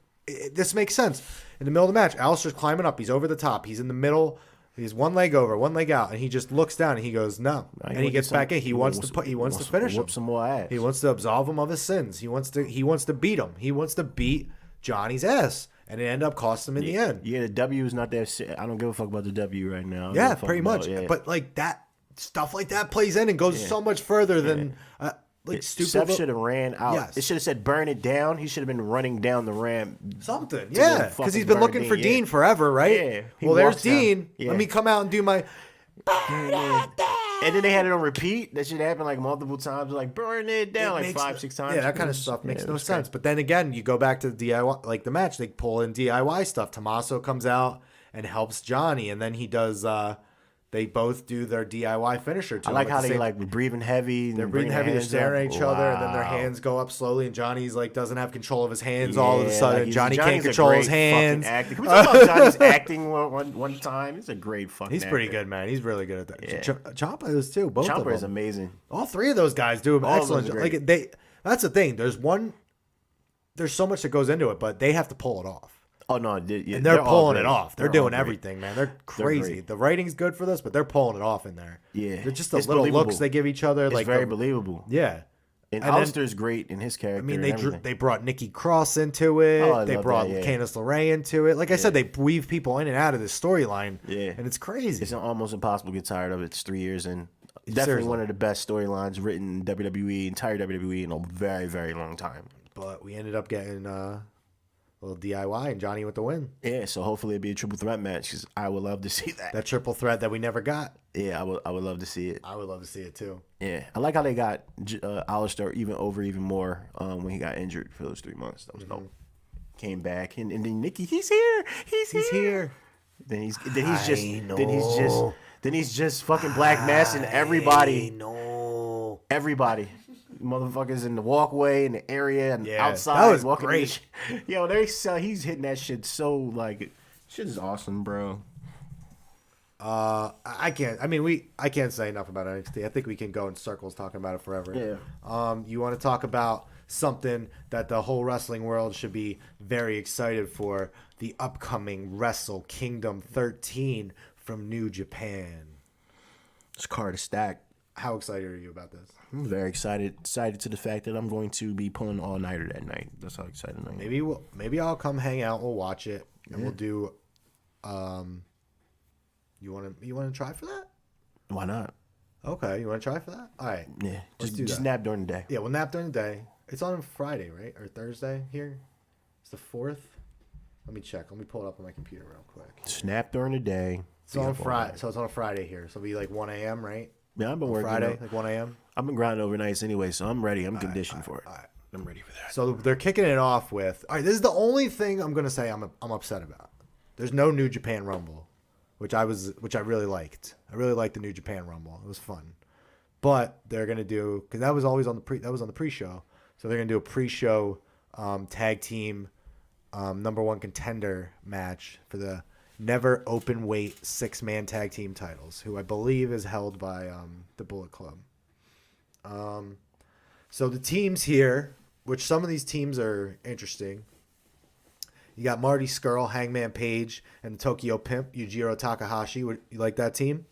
this makes sense. in the middle of the match. Alistair's climbing up. He's over the top. He's in the middle. He's one leg over, one leg out, and he just looks down and he goes, no. And he gets back in. He wants to finish him. Whoop some more ass. He wants to absolve him of his sins. He wants to beat him. He wants to beat Johnny's ass. And it ended up costing him in the end. Yeah, the W is not that. I don't give a fuck about the W right now. Yeah, pretty much. Yeah. But like that stuff like that plays in and goes so much further than stupid. Seth should have ran out. Yes. It should have said burn it down. He should have been running down the ramp. Something. Yeah, because he's been looking for Dean forever, right? Yeah. Well, there's Dean. Let me come out and do my burn it down. And then they had it on repeat. That shit happened like multiple times. Like burn it down, like 5-6 times. Yeah, that kind of stuff makes no sense. But then again, you go back to the DIY, like the match. They pull in DIY stuff. Tommaso comes out and helps Johnny, and then he does. They both do their DIY finisher. I like how they like breathing heavy. They're breathing heavy. They're staring at each other, and then their hands go up slowly. And Johnny's like doesn't have control of his hands all of a sudden. Like Johnny can't control his hands. Can we talk about Johnny's acting one time? He's a great fucking. He's pretty good, man. He's really good at that. Yeah. Ciampa is too. Both Ciampa of them. is amazing. All three of those guys do an excellent job. Like that's the thing. There's so much that goes into it, but they have to pull it off. Oh no, and they're pulling it off. They're doing everything, man. They're crazy. They're the writing's good for this, but they're pulling it off in there. Yeah, they're just the little looks they give each other. It's like very believable. Yeah, and Alistair's great in his character. I mean, they brought Nikki Cross into it. Oh, they brought Candice LeRae into it. Like I said, they weave people in and out of this storyline. Yeah, and it's crazy. It's almost impossible to get tired of it. It's 3 years in. Definitely one of the best storylines written in WWE, entire WWE, in a very, very long time. But we ended up getting a little DIY, and Johnny with the win. Yeah, so hopefully it'll be a triple threat match because I would love to see that. That triple threat that we never got. Yeah, I would love to see it. I would love to see it too. Yeah, I like how they got Alistair even more when he got injured for those 3 months. That was dope. Came back and then Nikki, he's here. He's here. Then he's just fucking black massing everybody. No. Everybody. Motherfuckers in the walkway, in the area, and outside. That was walking great. Yo, he's hitting that shit so, like, shit is awesome, bro. I can't say enough about NXT. I think we can go in circles talking about it forever. Yeah. You want to talk about something that the whole wrestling world should be very excited for, the upcoming Wrestle Kingdom 13 from New Japan. This card is stacked. How excited are you about this? I'm very excited. Excited to the fact that I'm going to be pulling all nighter that night. That's how excited I am. Maybe I'll come hang out. We'll watch it, and we'll do. You want to try for that? Why not? Okay, you want to try for that? All right. Yeah, just nap during the day. Yeah, we'll nap during the day. It's on Friday, right, or Thursday here? It's the 4th. Let me check. Let me pull it up on my computer real quick. Snap during the day. It's on Friday, so it's on a Friday here. So it'll be like 1 a.m., right? Yeah, I've been working Friday, like 1 a.m. I've been grinding overnights anyway, so I'm ready. I'm conditioned for it. All right. I'm ready for that. So they're kicking it off with. All right, this is the only thing I'm gonna say I'm upset about. There's no New Japan Rumble, which I really liked. I really liked the New Japan Rumble. It was fun, but they're gonna do, because that was always on the pre-show. So they're gonna do a pre-show tag team number one contender match for the never open weight 6-man tag team titles, who I believe is held by the Bullet Club. So the teams here, which some of these teams are interesting. You got Marty Scurll, Hangman Page, and the Tokyo Pimp, Yujiro Takahashi. You like that team?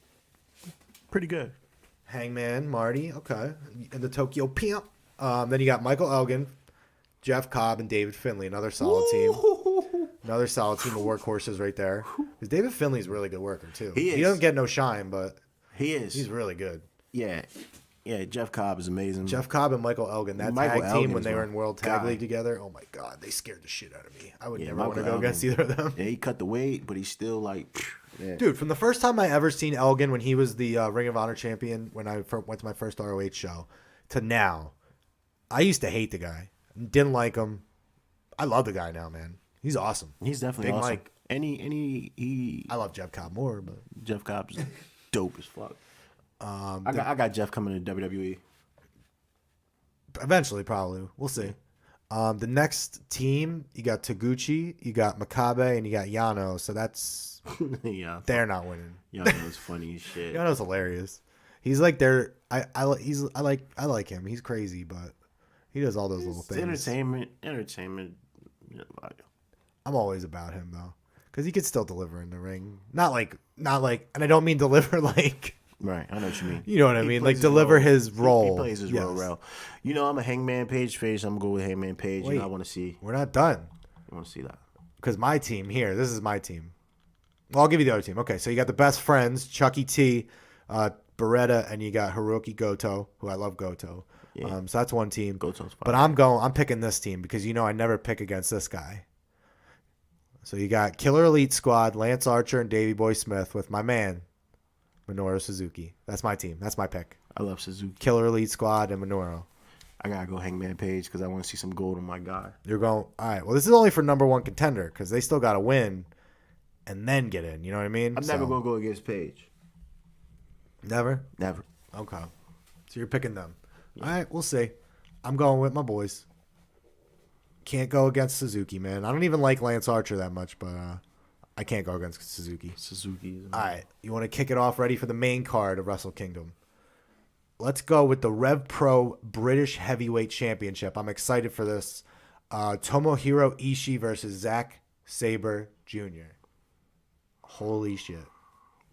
Pretty good. Hangman, Marty, okay. And the Tokyo Pimp. Then you got Michael Elgin, Jeff Cobb, and David Finlay. Another solid team. Another solid team of workhorses right there. Because David Finlay's a really good worker, too. He doesn't get no shine, but he's really good. Yeah. Yeah, Jeff Cobb is amazing. Jeff Cobb and Michael Elgin. That tag team, when they were in World Tag League together, oh my God, they scared the shit out of me. I would never want to go against either of them. Yeah, he cut the weight, but he's still like... Yeah. Dude, from the first time I ever seen Elgin when he was the Ring of Honor champion, when I went to my first ROH show, to now, I used to hate the guy. Didn't like him. I love the guy now, man. He's awesome. He's definitely Big awesome. Mike. I love Jeff Cobb more, but Jeff Cobb's dope as fuck. I got Jeff coming to WWE. Eventually, probably. We'll see. The next team, you got Taguchi, you got Makabe, and you got Yano. So that's they're not winning. Yano's funny as shit. Yano's hilarious. He's like I like him. He's crazy, but he does all those little things. Entertainment. I'm always about him though. because he could still deliver in the ring. Not like, and I don't mean deliver like. Right, I know what you mean. You know what I mean? Like plays deliver his role. He plays his role well. You know, I'm a Hangman Page face. I'm gonna go with Hangman Page. Wait, I want to see. We're not done. I want to see that. Because my team here, this is my team. Well, I'll give you the other team. Okay, so you got the best friends, Chucky T, Beretta, and you got Hiroki Goto, who I love Goto. Yeah. So that's one team. Goto's fine. But I'm picking this team because you know I never pick against this guy. So you got Killer Elite Squad, Lance Archer, and Davey Boy Smith with my man, Minoru Suzuki. That's my team. That's my pick. I love Suzuki. Killer Elite Squad and Minoru. I gotta go Hangman Page because I want to see some gold on my guy. You're going, all right, well, this is only for number one contender because they still got to win and then get in. You know what I mean? I'm never going to go against Page. Never? Never. Okay. So you're picking them. Yeah. All right, we'll see. I'm going with my boys. Can't go against Suzuki, man. I don't even like Lance Archer that much, but I can't go against Suzuki. Suzuki. All right, you want to kick it off ready for the main card of Wrestle Kingdom. Let's go with the Rev Pro British Heavyweight Championship. I'm excited for this. Tomohiro Ishii versus Zack Sabre Jr. Holy shit.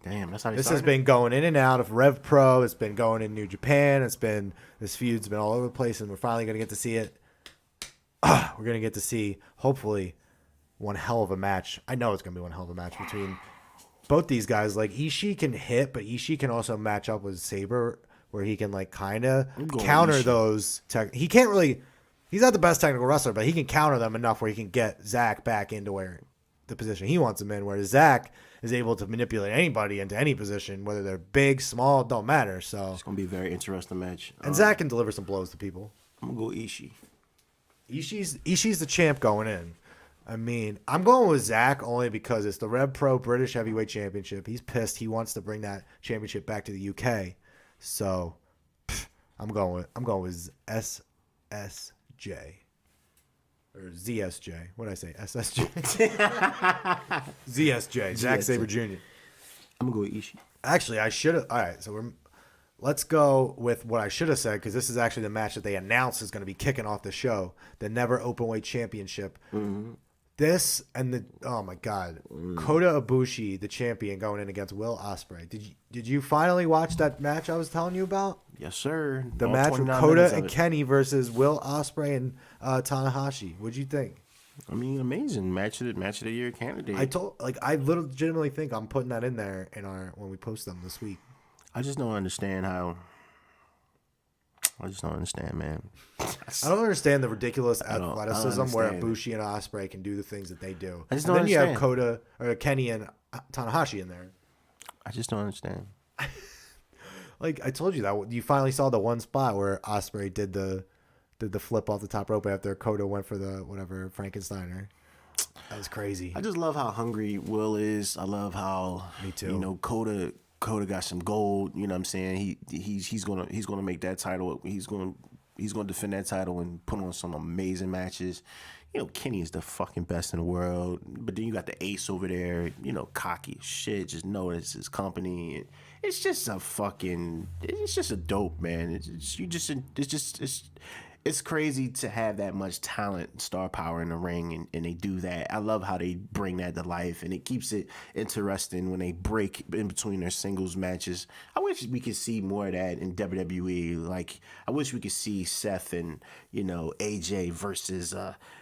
Damn, that's how This has been going in and out of Rev Pro. It's been going in New Japan. This feud's been all over the place, and we're finally going to get to see it. We're going to get to see, hopefully, one hell of a match. I know it's going to be one hell of a match between both these guys. Like, Ishii can hit, but Ishii can also match up with Sabre, where he can like kind of counter those. He can't really. He's not the best technical wrestler, but he can counter them enough where he can get Zack back into where the position he wants him in. Whereas Zack is able to manipulate anybody into any position, whether they're big, small, don't matter. So it's gonna be a very interesting match. And Zack can deliver some blows to people. I'm gonna go Ishii. Ishii's the champ going in. I mean, I'm going with Zack only because it's the Rev Pro British Heavyweight Championship. He's pissed. He wants to bring that championship back to the UK. So, I'm going with SSJ or ZSJ. What did I say? SSJ. ZSJ. Zack Sabre Jr. I'm gonna go with Ishii. Actually, I should have. All right, so let's go with what I should have said because this is actually the match that they announced is going to be kicking off the show, the Never Openweight Championship. Mm-hmm. This and oh my God, Kota Ibushi, the champion, going in against Will Ospreay. Did you finally watch that match I was telling you about? Yes, sir. The match with Kota and Kenny versus Will Ospreay and Tanahashi. What'd you think? I mean, amazing match of the year candidate. I legitimately think I'm putting that in there when we post them this week. I just don't understand how. I just don't understand, man. I don't understand the ridiculous athleticism where Ibushi and Ospreay can do the things that they do. I just don't understand. Then you have Kota or Kenny and Tanahashi in there. I just don't understand. Like I told you that you finally saw the one spot where Ospreay did the flip off the top rope after Kota went for the whatever Frankensteiner. That was crazy. I just love how hungry Will is. I love how Me too. You know, Kota got some gold. You know what I'm saying? He's gonna make that title. He's gonna defend that title and put on some amazing matches. You know, Kenny is the fucking best in the world. But then you got the ace over there, you know, cocky as shit. Just know it's his company. It's just a dope, man. It's crazy to have that much talent, star power in the ring, and they do that. I love how they bring that to life, and it keeps it interesting when they break in between their singles matches. I wish we could see more of that in WWE. Like, I wish we could see Seth and, you know, AJ versus,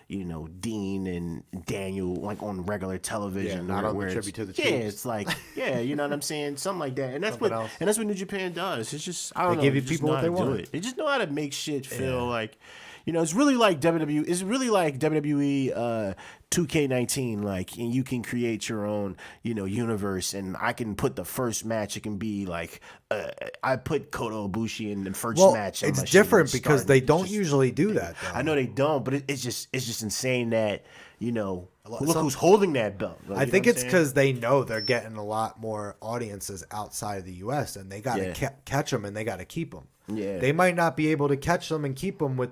you know, Dean and Daniel, like on regular television. Yeah, not on the tribute to the Chiefs. Yeah, it's like, yeah, you know what I'm saying? Something like that. And that's what New Japan does. It's just, I don't know. They give you people what they want. They just know how to make shit feel like, you know, it's really like WWE. It's really like WWE 2K19. Like, and you can create your own, you know, universe. And I can put the first match. It can be like, I put Kota Ibushi in the first match. It's different because they don't usually do that. Though. I know they don't, but it's just insane that, you know, look who's holding that belt. Like, I think it's because they know they're getting a lot more audiences outside of the U.S. and they got to catch them and they got to keep them. Yeah, they might not be able to catch them and keep them with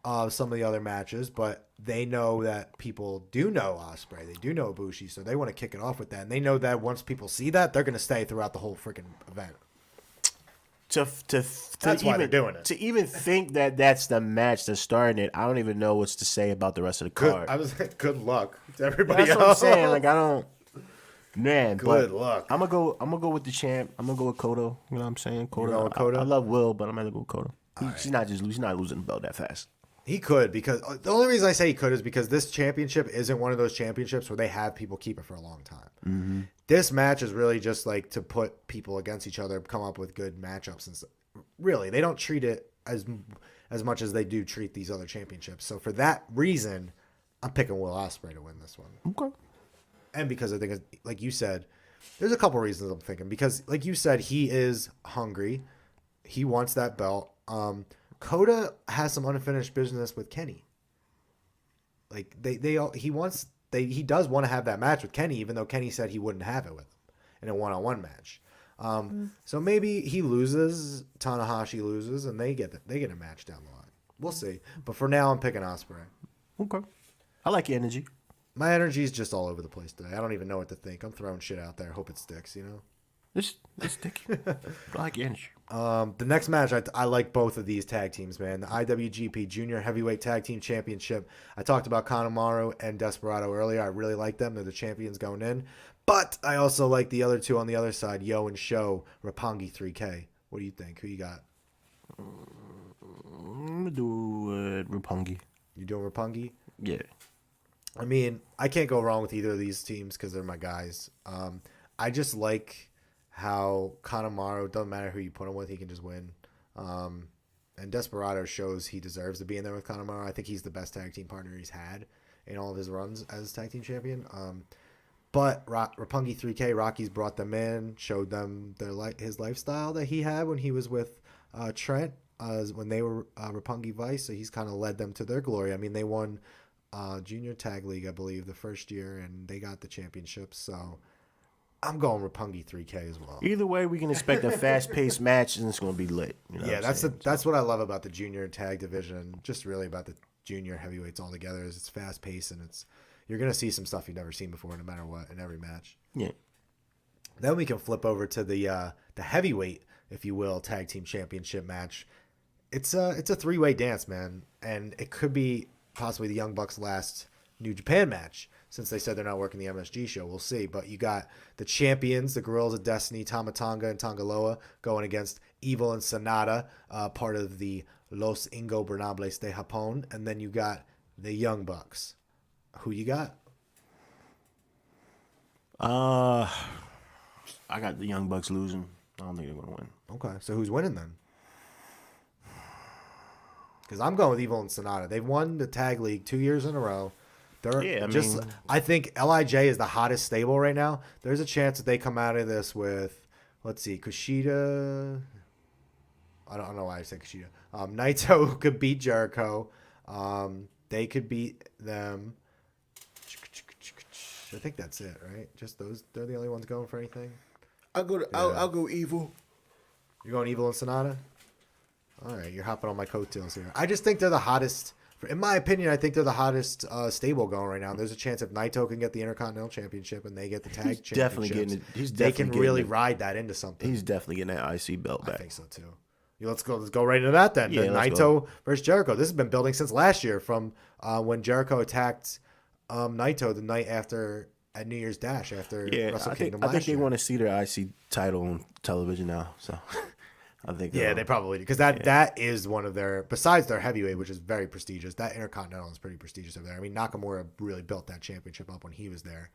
some of the other matches, but they know that people do know Ospreay, they do know Ibushi, so they want to kick it off with that, and they know that once people see that, they're going to stay throughout the whole freaking event. That's why they're doing it. To even think that that's the match that's starting it, I don't even know what to say about the rest of the card. I was like, good luck to everybody that's else. What I'm saying. Like, I don't. Man, Good but luck. I'm gonna go with the champ. I'm gonna go with Kodo. You know what I'm saying? Kodo. going with Kodo? I love Will, but I'm gonna go with Kodo. He's not losing the belt that fast. He could, because the only reason I say he could is because this championship isn't one of those championships where they have people keep it for a long time. Mm-hmm. This match is really just like to put people against each other, come up with good matchups and stuff. Really, they don't treat it as much as they do treat these other championships. So for that reason, I'm picking Will Ospreay to win this one. Okay. And because I think, like you said, there's a couple reasons I'm thinking. Because, like you said, he is hungry. He wants that belt. Coda has some unfinished business with Kenny. Like he does want to have that match with Kenny, even though Kenny said he wouldn't have it with him in a one-on-one match. So maybe he loses, Tanahashi loses, and they get a match down the line. We'll see. But for now, I'm picking Ospreay. Okay. I like your energy. My energy is just all over the place today. I don't even know what to think. I'm throwing shit out there. Hope it sticks, you know? It's sticky. I like your energy. The next match, I like both of these tag teams, man. The IWGP Junior Heavyweight Tag Team Championship. I talked about Kanemaru and Desperado earlier. I really like them. They're the champions going in. But I also like the other two on the other side, Yo and Sho, Roppongi 3K. What do you think? Who you got? I'm going to do Roppongi. You doing Roppongi? Yeah. I mean, I can't go wrong with either of these teams because they're my guys. I just like how Kanemaru, doesn't matter who you put him with, he can just win. And Desperado shows he deserves to be in there with Kanemaru. I think he's the best tag team partner he's had in all of his runs as tag team champion. But Roppongi 3K, Rocky's brought them in, showed them his lifestyle that he had when he was with Trent, when they were Roppongi Vice. So he's kind of led them to their glory. I mean, they won Junior Tag League, I believe, the first year, and they got the championship. So I'm going Roppongi 3K as well. Either way, we can expect a fast-paced match, and it's going to be lit. You know that's what I love about the junior tag division. Just really about the junior heavyweights altogether is it's fast-paced, and you're going to see some stuff you've never seen before, no matter what, in every match. Yeah. Then we can flip over to the heavyweight, if you will, tag team championship match. It's a three-way dance, man, and it could be possibly the Young Bucks' last New Japan match, since they said they're not working the MSG show. We'll see. But you got the champions, the Guerrillas of Destiny, Tama Tonga and Tongaloa, going against Evil and Sonata, part of the Los Ingobernables de Japón. And then you got the Young Bucks. Who you got? I got the Young Bucks losing. I don't think they're going to win. Okay, so who's winning then? Because I'm going with Evil and Sonata. They've won the tag league 2 years in a row. I think LIJ is the hottest stable right now. There's a chance that they come out of this with, let's see, Kushida. I don't know why I said Kushida. Naito could beat Jericho. They could beat them. I think that's it, right? Just those. They're the only ones going for anything. I'll go Evil. You're going Evil and Sonata? All right, you're hopping on my coattails here. I just think they're the hottest. In my opinion, I think they're the hottest stable going right now. There's a chance if Naito can get the Intercontinental Championship and they get the tag championship, they can really ride that into something. He's definitely getting that IC belt back. I think so too. Let's go right into that then. Yeah, Naito versus Jericho. This has been building since last year, from when Jericho attacked Naito the night after at New Year's Dash after Wrestle Kingdom last year. I think they want to see their IC title on television now. So I think they probably do, because that is one of their, besides their heavyweight, which is very prestigious. That Intercontinental is pretty prestigious over there. I mean, Nakamura really built that championship up when he was there.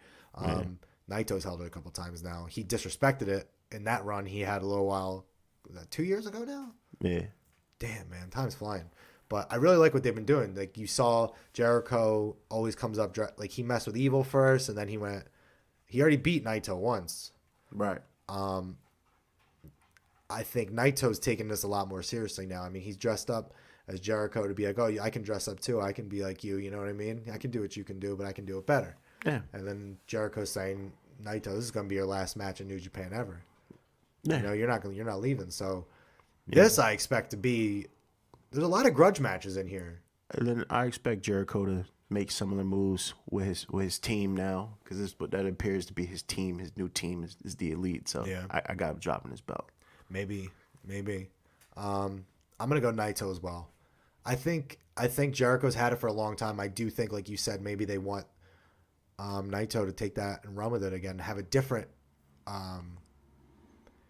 Naito's held it a couple times now. He disrespected it in that run he had a little while. Was that 2 years ago now? Yeah. Damn, man, time's flying. But I really like what they've been doing. Like, you saw Jericho always comes up, like, he messed with Evil first, and then he already beat Naito once. Right. I think Naito's taking this a lot more seriously now. I mean, he's dressed up as Jericho to be like, oh, I can dress up too. I can be like you. You know what I mean? I can do what you can do, but I can do it better. Yeah. And then Jericho's saying, Naito, this is going to be your last match in New Japan ever. Yeah. You know, you're not leaving. So this I expect to be. There's a lot of grudge matches in here. And then I expect Jericho to make similar moves with his team now, because that appears to be his team. His new team is the Elite. So I got him dropping his belt. Maybe. I'm gonna go Naito as well. I think Jericho's had it for a long time. I do think, like you said, maybe they want Naito to take that and run with it again, have a different.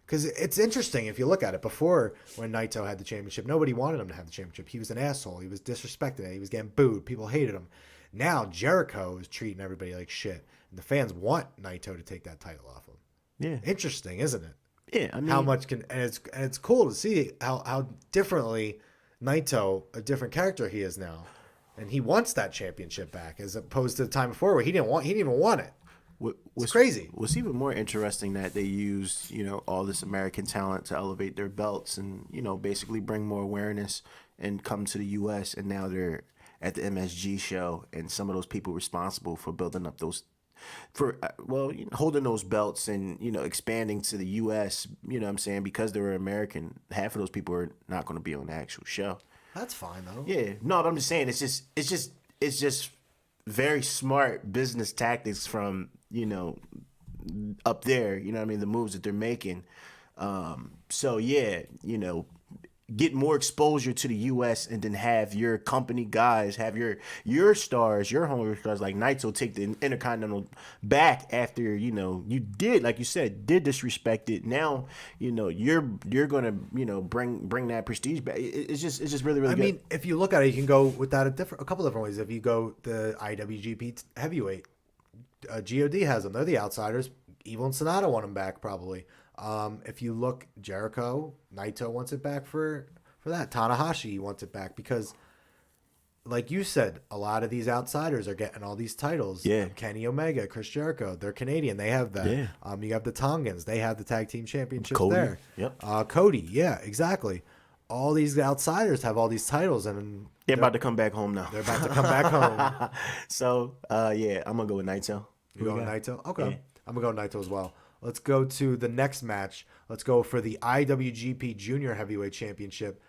Because it's interesting if you look at it. Before, when Naito had the championship, nobody wanted him to have the championship. He was an asshole. He was disrespected. He was getting booed. People hated him. Now Jericho is treating everybody like shit. And the fans want Naito to take that title off him. Yeah. Interesting, isn't it? Yeah, I mean, How much can and it's cool to see how differently Naito, a different character he is now, and he wants that championship back as opposed to the time before where he didn't even want it. It's crazy. What's even more interesting that they use, all this American talent to elevate their belts and, basically bring more awareness and come to the U.S. And now they're at the MSG show, and some of those people responsible for building up those, holding those belts and, expanding to the U.S., what I'm saying, because they were American, half of those people are not going to be on the actual show. That's fine, though. Yeah. No, but I'm just saying, it's just very smart business tactics from, up there, the moves that they're making. So yeah, get more exposure to the U.S. and then have your company guys, have your stars, your home stars like Naito take the Intercontinental back after, you did, like you said, did disrespect it. Now, you're gonna, bring that prestige back. It's just really, really good. I mean, if you look at it, you can go with that a couple different ways. If you go the IWGP heavyweight, God has them. They're the outsiders. Evil and Sonata want them back probably. If you look, Jericho, Naito wants it back for that. Tanahashi wants it back because, like you said, a lot of these outsiders are getting all these titles. Yeah. Kenny Omega, Chris Jericho, they're Canadian. They have that. Yeah. You have the Tongans. They have the tag team championships Cody. there. Yep. Cody. Yeah, exactly. All these outsiders have all these titles, and they're about to come back home now. They're about to come back home. So, yeah, I'm gonna go with Naito. You going Naito? Okay. Yeah. I'm going to go Naito as well. Let's go to the next match. Let's go for the IWGP Junior Heavyweight Championship.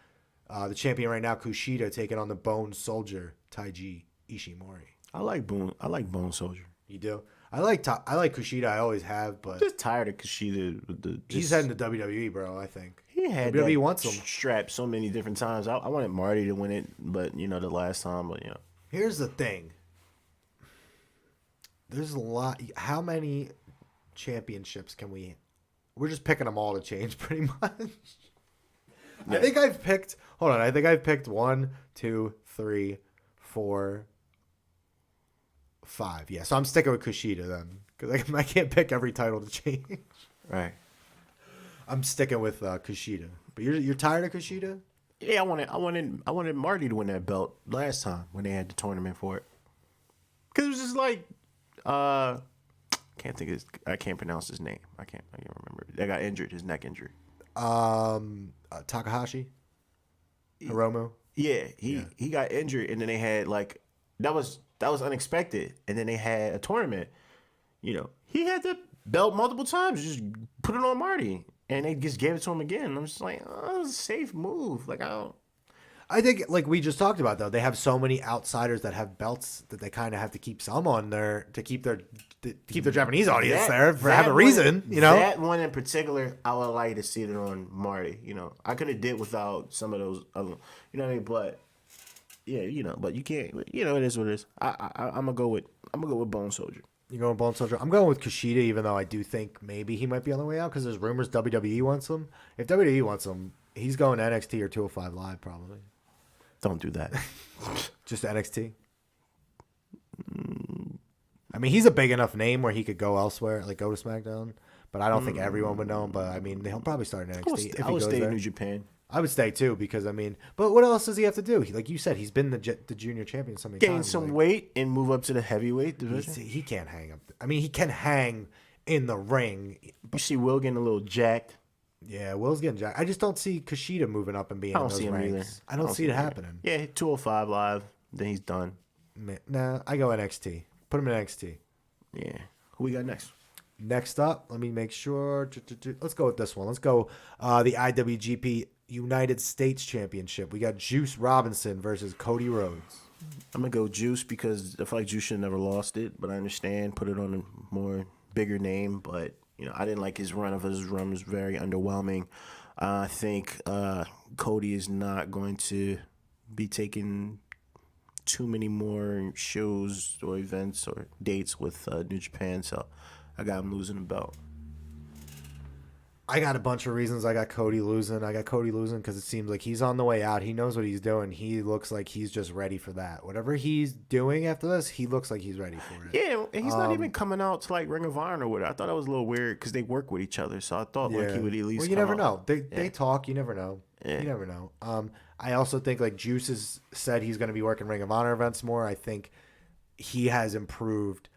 The champion right now, Kushida, taking on the Bone Soldier, Taiji Ishimori. I like Bone Soldier. You do? I like Kushida. I always have, but I'm just tired of Kushida. He's heading to WWE, bro. I think he had WWE that wants him strap so many different times. I wanted Marty to win it, but the last time, but Here's the thing. There's a lot. How many championships can we? We're just picking them all to change, pretty much. Yeah. I think I've picked. Hold on. I think I've picked 1, 2, 3, 4, 5. Yeah. So I'm sticking with Kushida then, because I can't pick every title to change. Right. I'm sticking with Kushida. But you're tired of Kushida? Yeah, I wanted Marty to win that belt last time when they had the tournament for it. Because it was just like. I can't pronounce his name. I can't remember. That got injured. His neck injury. Takahashi. Hiromu. Yeah, he got injured, and then they had that was unexpected, and then they had a tournament. He had the belt multiple times. Just put it on Marty, and they just gave it to him again. And I'm just like, oh, that was a safe move. I think, like we just talked about, though, they have so many outsiders that have belts that they kind of have to keep some on there to keep their Japanese audience there for have a reason, That one in particular, I would like to see it on Marty. I could have did without some of those other, what I mean? But yeah, but you can't. It is what it is. I'm gonna go with Bone Soldier. You going Bone Soldier? I'm going with Kushida, even though I do think maybe he might be on the way out because there's rumors WWE wants him. If WWE wants him, he's going to NXT or 205 Live probably. Don't do that. Just NXT. I mean, he's a big enough name where he could go elsewhere, like go to SmackDown. But I don't think everyone would know him. But I mean, he'll probably start in NXT. I would stay in New Japan. I would stay too because but what else does he have to do? Like you said, he's been the junior champion so many times. Gain some weight and move up to the heavyweight division. He can't hang up. I mean, he can hang in the ring. You see Will getting a little jacked. Yeah, Will's getting jacked. I just don't see Kushida moving up and being in those ranks. I don't see it happening. Yeah, 205 Live, then he's done. Nah, I go NXT. Put him in NXT. Yeah. Who we got next? Next up, let me make sure. Let's go with this one. Let's go the IWGP United States Championship. We got Juice Robinson versus Cody Rhodes. I'm going to go Juice because I feel like Juice should have never lost it, but I understand. Put it on a more bigger name, but I didn't like his run. His run was very underwhelming. I think Cody is not going to be taking too many more shows or events or dates with New Japan, so I got him losing the belt. I got a bunch of reasons. I got Cody losing. Because it seems like he's on the way out. He knows what he's doing. He looks like he's just ready for that. Whatever he's doing after this, he looks like he's ready for it. Yeah, and he's not even coming out to like Ring of Honor with it. I thought that was a little weird because they work with each other. So I thought like he would at least. Well, you come never out. know. They talk. You never know. Yeah. You never know. I also think like Juice has said he's going to be working Ring of Honor events more. I think he has improved.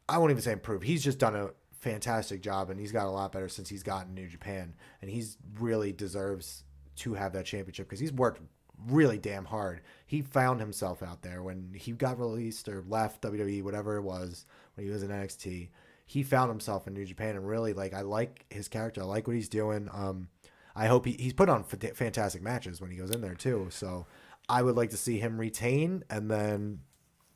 I won't even say improved. He's just done a fantastic job, and he's got a lot better since he's gotten New Japan, and he's really deserves to have that championship because he's worked really damn hard. He found himself out there when he got released or left WWE, whatever it was, when he was in NXT. He found himself in New Japan, and really, like, I like his character. I like what he's doing. I hope he's put on fantastic matches when he goes in there too. So I would like to see him retain and then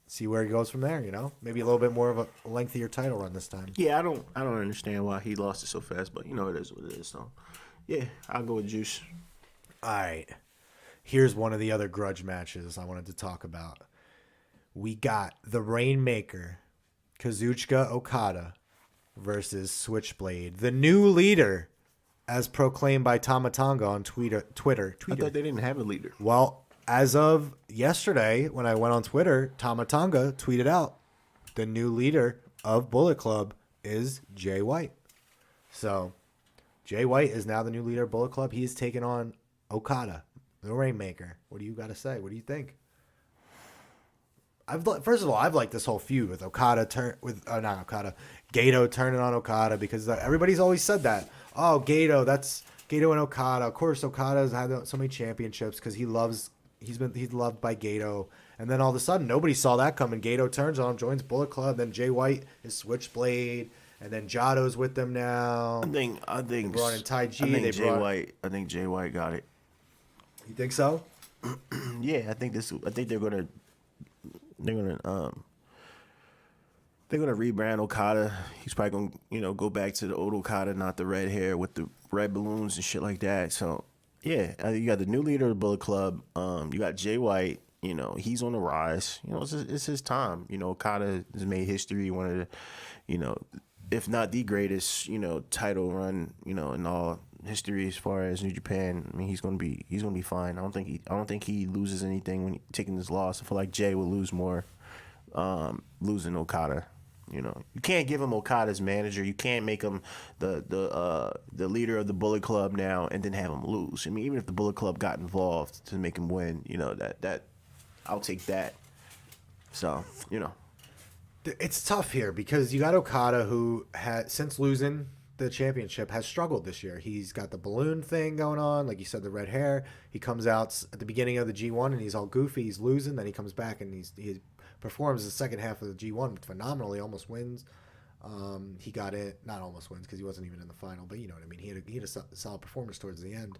see where he goes from there. You know, maybe a little bit more of a lengthier title run this time. Yeah, I don't understand why he lost it so fast, but you know it is what it is. So yeah, I'll go with Juice. All right, here's one of the other grudge matches I wanted to talk about. We got the Rainmaker, Kazuchika Okada versus Switchblade, the new leader, as proclaimed by Tama Tonga on Twitter. I thought they didn't have a leader. Well, as of yesterday, when I went on Twitter, Tama Tonga tweeted out the new leader of Bullet Club is Jay White. So Jay White is now the new leader of Bullet Club. He's taken on Okada, the Rainmaker. What do you got to say? What do you think? First of all, I've liked this whole feud with Gato turning on Okada because everybody's always said that. Oh, Gato, that's Gato and Okada. Of course, Okada's had so many championships because he's loved by Gato. And then all of a sudden, nobody saw that coming. Gato turns on him, joins Bullet Club. Then Jay White is Switchblade, and then Jato's with them now. I think they brought in Tai Chi. I think Jay White got it. You think so? Yeah, I think they're gonna rebrand Okada. He's probably gonna go back to the old Okada, not the red hair with the red balloons and shit like that. So yeah, you got the new leader of the Bullet Club. You got Jay White. You know, he's on the rise. You know, it's his time. You know, Okada has made history. One of the, you know, if not the greatest, you know, title run, you know, in all history as far as New Japan. I mean, he's gonna be fine. I don't think he loses anything when taking this loss. I feel like Jay will lose more, losing Okada. You know, you can't give him Okada's manager. You can't make him the leader of the Bullet Club now and then have him lose. I mean, even if the Bullet Club got involved to make him win, you know, that I'll take that. So, you know, it's tough here because you got Okada who had, since losing the championship, has struggled this year. He's got the balloon thing going on, like you said, the red hair. He comes out at the beginning of the G1 and he's all goofy. He's losing. Then he comes back and he performs the second half of the G1 phenomenally, almost wins. He got it, not almost wins because he wasn't even in the final, but you know what I mean. He had a solid performance towards the end.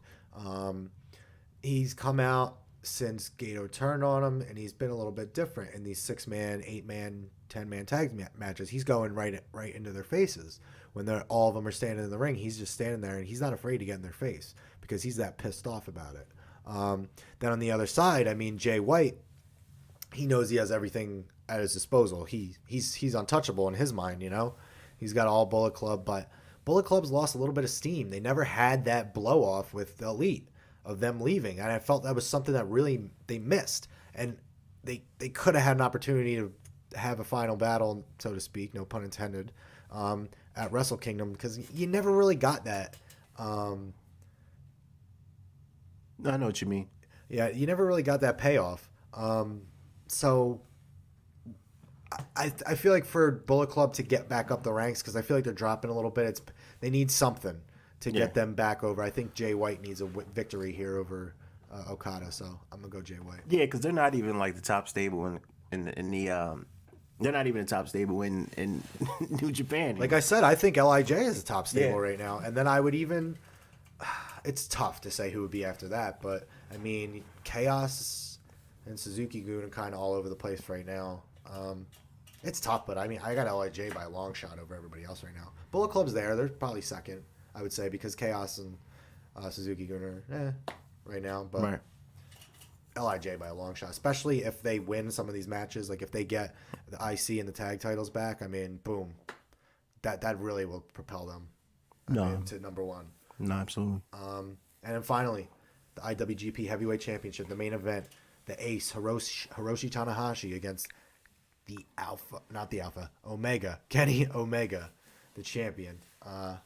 He's come out since Gato turned on him, and he's been a little bit different in these 6-man, 8-man, 10-man tag matches. He's going right into their faces when all of them are standing in the ring. He's just standing there, and he's not afraid to get in their face because he's that pissed off about it. Then on the other side, I mean, Jay White, he knows he has everything at his disposal. He's untouchable in his mind, you know. He's got all Bullet Club, but Bullet Club's lost a little bit of steam. They never had that blow off with the Elite of them leaving, and I felt that was something that really they missed, and they could have had an opportunity to have a final battle, so to speak, no pun intended, at Wrestle Kingdom, because you never really got that. I know what you mean. Yeah, you never really got that payoff. So I feel like for Bullet Club to get back up the ranks, because I feel like they're dropping a little bit, they need something to get them back over. I think Jay White needs a victory here over Okada, so I'm gonna go Jay White. Yeah, because they're not even like the top stable in the they're not even the top stable in New Japan. Like I said, I think LIJ is the top stable right now, and then I would even. It's tough to say who would be after that, but I mean, Chaos and Suzuki-gun are kind of all over the place right now. It's tough, but I mean, I got LIJ by a long shot over everybody else right now. Bullet Club's there; they're probably second, I would say, because Chaos and Suzuki-gun are right now. But right. LIJ by a long shot, especially if they win some of these matches. Like if they get the IC and the tag titles back, I mean, boom, that really will propel them. To number one. No, absolutely. And then finally, the IWGP Heavyweight Championship, the main event, the Ace Hiroshi Tanahashi against the Alpha, not the Alpha, Omega, Kenny Omega, the champion. I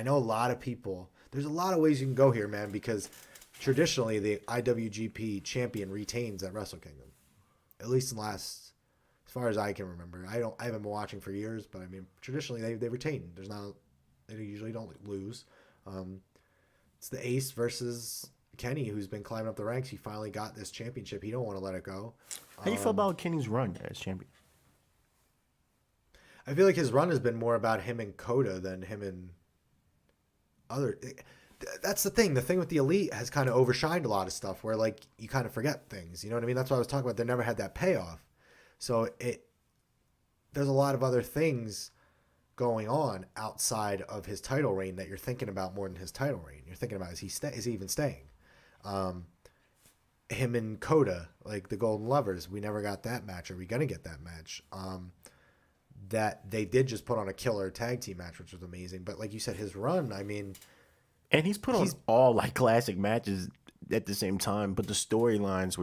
know a lot of people. There's a lot of ways you can go here, man, because traditionally the IWGP champion retains at Wrestle Kingdom, at least in the last, as far as I can remember. I haven't been watching for years, but I mean traditionally they retain. They usually don't lose. It's the Ace versus Kenny, who's been climbing up the ranks. He finally got this championship. He don't want to let it go. How do you feel about Kenny's run as champion? I feel like his run has been more about him and Coda than him and other. That's the thing. The thing with the Elite has kind of overshined a lot of stuff where like you kind of forget things. You know what I mean? That's what I was talking about. They never had that payoff. So there's a lot of other things going on outside of his title reign that you're thinking about more than his title reign. You're thinking about is he even staying? Him and Coda, like the Golden Lovers, we never got that match. Are we gonna get that match? That they did just put on a killer tag team match, which was amazing. But like you said, his run, I mean, and he's put on all like classic matches at the same time, but the storylines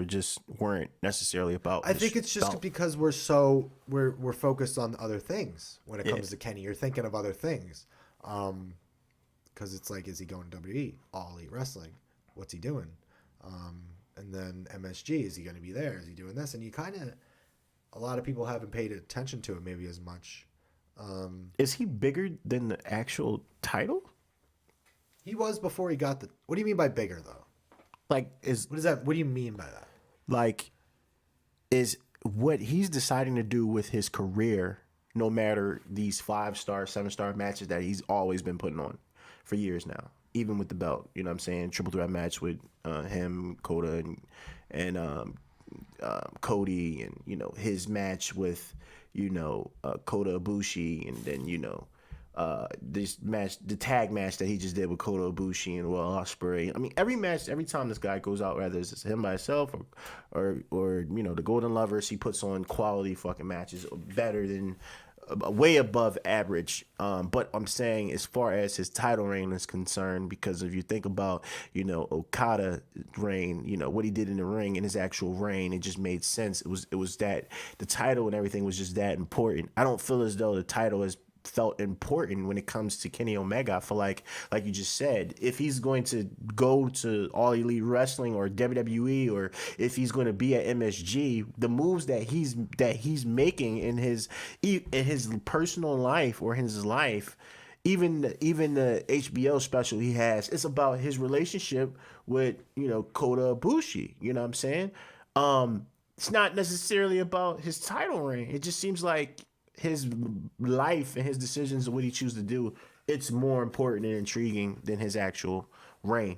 weren't necessarally about. I think it's just because we're focused on other things when it comes to Kenny. You're thinking of other things, because it's like, is he going to WWE, All Elite Wrestling? What's he doing? And then MSG, is he going to be there? Is he doing this? And you kind of, a lot of people haven't paid attention to it maybe as much. Is he bigger than the actual title? He was before he got the. What do you mean by bigger though? Like what is that? What do you mean by that? Like, is what he's deciding to do with his career, no matter these 5-star, 7-star matches that he's always been putting on for years now, even with the belt. You know what I'm saying? Triple threat match with him, Coda, and Cody, and, you know, his match with, you know, Kota Ibushi, and then, you know, this match, the tag match that he just did with Kota Ibushi and Will Ospreay. I mean, every match, every time this guy goes out, whether it's him by himself or you know, the Golden Lovers, he puts on quality fucking matches, better than, way above average. But I'm saying, as far as his title reign is concerned, because if you think about, you know, Okada reign, you know, what he did in the ring and his actual reign, it just made sense. It was that the title and everything was just that important. I don't feel as though the title is felt important when it comes to Kenny Omega. I feel like you just said, if he's going to go to All Elite Wrestling or WWE, or if he's going to be at MSG, the moves that he's making in his personal life or in his life, even the HBO special he has, it's about his relationship with, you know, Kota Ibushi. You know what I'm saying? It's not necessarily about his title reign. It just seems like his life and his decisions and what he chooses to do, it's more important and intriguing than his actual reign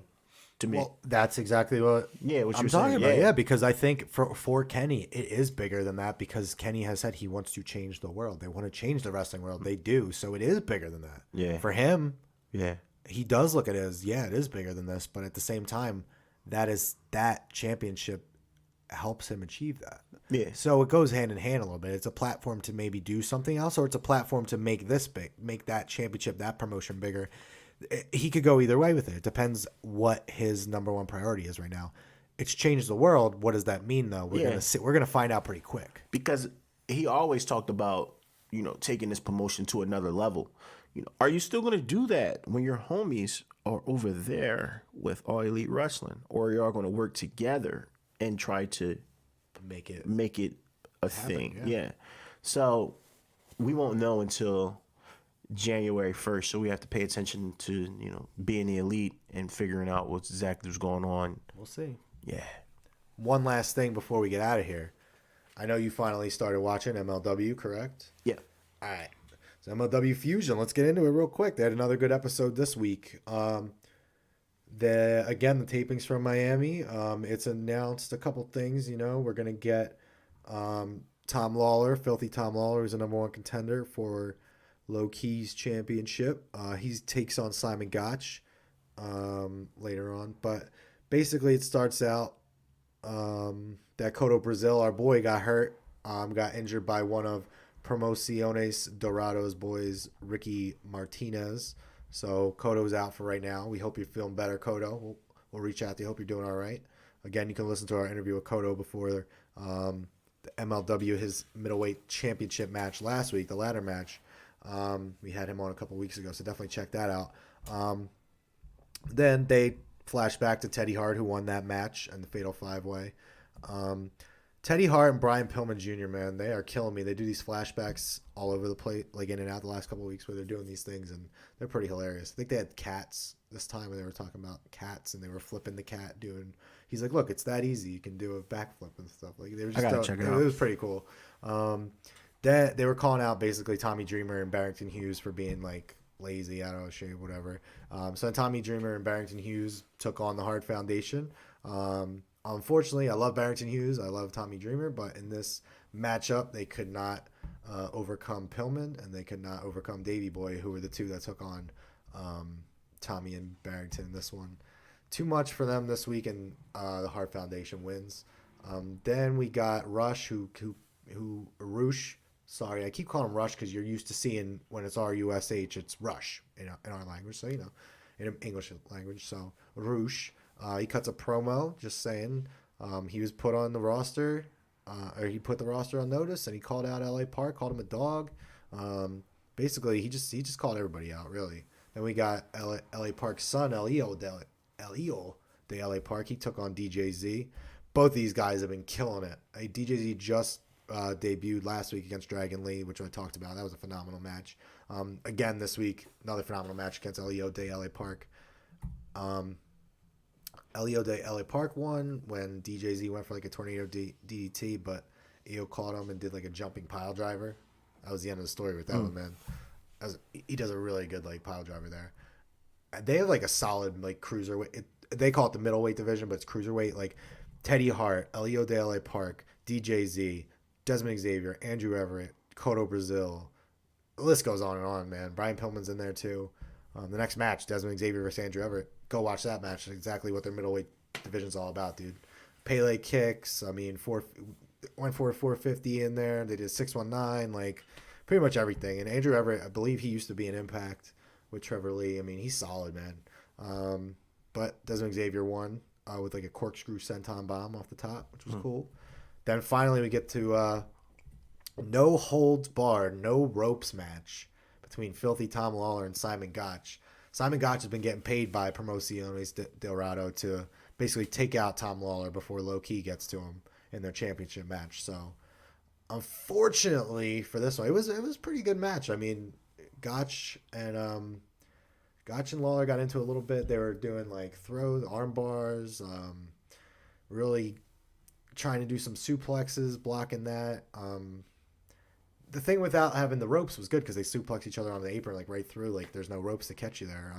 to me. Well, that's exactly what I'm talking about. Yeah, because I think for Kenny, it is bigger than that, because Kenny has said he wants to change the world. They want to change the wrestling world. They do. So it is bigger than that. Yeah. For him, yeah, he does look at it as, it is bigger than this. But at the same time, that championship helps him achieve that. Yeah. So it goes hand in hand a little bit. It's a platform to maybe do something else, or it's a platform to make this big, make that championship, that promotion bigger. He could go either way with it. It depends what his number one priority is right now. It's changed the world. What does that mean though? We're gonna find out pretty quick. Because he always talked about, you know, taking this promotion to another level. You know, are you still gonna do that when your homies are over there with All Elite Wrestling, or you are gonna work together and try to make it a thing? Yeah. So we won't know until January 1st. So we have to pay attention to, you know, being the Elite and figuring out what's exactly what's going on. We'll see. Yeah. One last thing before we get out of here. I know you finally started watching MLW, correct? Yeah. All right. So MLW Fusion, let's get into it real quick. They had another good episode this week. The tapings from Miami. It's announced a couple things. You know, we're gonna get Tom Lawler, Filthy Tom Lawler, who's the number one contender for Low Keys Championship. He takes on Simon Gotch later on. But basically it starts out that Cotto Brazil, our boy, got hurt. Got injured by one of Promociones Dorado's boys, Ricky Martinez. So Cotto's out for right now. We hope you're feeling better, Cotto. We'll reach out to you. Hope you're doing all right. Again, you can listen to our interview with Cotto before the MLW, his middleweight championship match last week, the ladder match. We had him on a couple weeks ago, so definitely check that out. Then they flash back to Teddy Hart, who won that match and the Fatal 5-Way. Teddy Hart and Brian Pillman Jr., man, they are killing me. They do these flashbacks all over the place, like in and out the last couple of weeks where they're doing these things, and they're pretty hilarious. I think they had cats this time when they were talking about cats, and they were flipping the cat doing. He's like, look, it's that easy. You can do a backflip and stuff. Like they were just. I gotta check it out. It was pretty cool. They were calling out basically Tommy Dreamer and Barrington Hughes for being like lazy, out of shape, whatever. So Tommy Dreamer and Barrington Hughes took on the Hart Foundation. Unfortunately, I love Barrington Hughes. I love Tommy Dreamer, but in this matchup, they could not overcome Pillman, and they could not overcome Davey Boy, who were the two that took on Tommy and Barrington in this one. Too much for them this week, and the Hart Foundation wins. Then we got Rush, who Roosh. Sorry, I keep calling him Rush because you're used to seeing when it's R-U-S-H, it's Rush in our language. So, in English language. So, Roosh. He cuts a promo just saying he was put on the roster, or he put the roster on notice, and he called out LA Park, called him a dog. Basically, he just called everybody out, really. Then we got LA Park's son, Elio de LA Park. He took on DJZ. Both these guys have been killing it. DJZ just debuted last week against Dragon Lee, which I talked about. That was a phenomenal match. Again, this week, another phenomenal match against Elio de LA Park. Elio de LA Park won when DJZ went for like a tornado DDT, but EO caught him and did like a jumping pile driver. That was the end of the story with that one, man. He does a really good like pile driver there. They have like a solid like cruiserweight. They call it the middleweight division, but it's cruiserweight. Like Teddy Hart, Elio de LA Park, DJZ, Desmond Xavier, Andrew Everett, Cotto Brazil. The list goes on and on, man. Brian Pillman's in there too. The next match, Desmond Xavier versus Andrew Everett. Go watch that match. That's exactly what their middleweight division's all about, dude. Pele kicks. I mean, went for 450 in there. They did 619, like pretty much everything. And Andrew Everett, I believe he used to be an Impact with Trevor Lee. I mean, he's solid, man. But Desmond Xavier won with like a corkscrew senton bomb off the top, which was cool. Then finally we get to no holds barred, no ropes match between Filthy Tom Lawler and Simon Gotch. Simon Gotch has been getting paid by Promociones Dorado to basically take out Tom Lawler before Low Key gets to him in their championship match. So, unfortunately for this one, it was a pretty good match. I mean, Gotch and Lawler got into it a little bit. They were doing like throws, arm bars, really trying to do some suplexes, blocking that. The thing without having the ropes was good because they suplex each other on the apron like right through. Like there's no ropes to catch you there.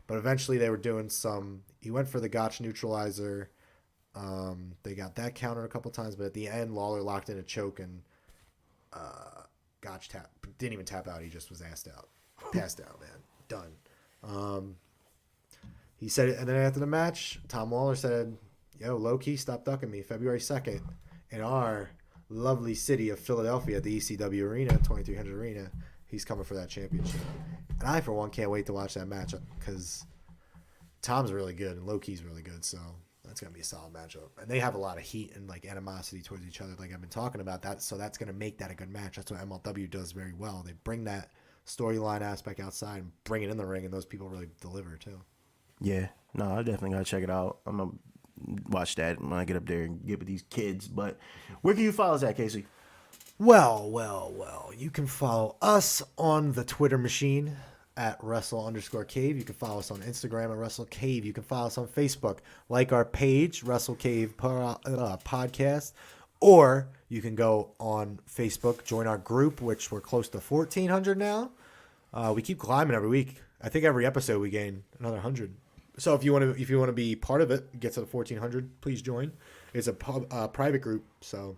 But eventually they were doing some. He went for the Gotch neutralizer. They got that counter a couple times, but at the end Lawler locked in a choke and Gotch didn't even tap out. He just was passed out, man. Done. He said it, and then after the match, Tom Lawler said, "Yo, Low Key, stop ducking me. February 2nd in our lovely city of Philadelphia at the ECW Arena, 2300 Arena. He's coming for that championship." And I, for one, can't wait to watch that match because Tom's really good and Low Key's really good. So that's going to be a solid matchup. And they have a lot of heat and like animosity towards each other, like I've been talking about that. So that's going to make that a good match. That's what MLW does very well. They bring that storyline aspect outside and bring it in the ring, and those people really deliver too. Yeah, no, I definitely gotta check it out. I'm gonna watch that when I get up there and get with these kids. But where can you follow us at, Casey? Well. You can follow us on the Twitter machine at Wrestle_Cave. You can follow us on Instagram at Wrestle Cave. You can follow us on Facebook. Like our page, Wrestle Cave Podcast. Or you can go on Facebook, join our group, which we're close to 1,400 now. We keep climbing every week. I think every episode we gain another 100. So if you want to be part of it, get to the 1,400, please join. It's a private group, so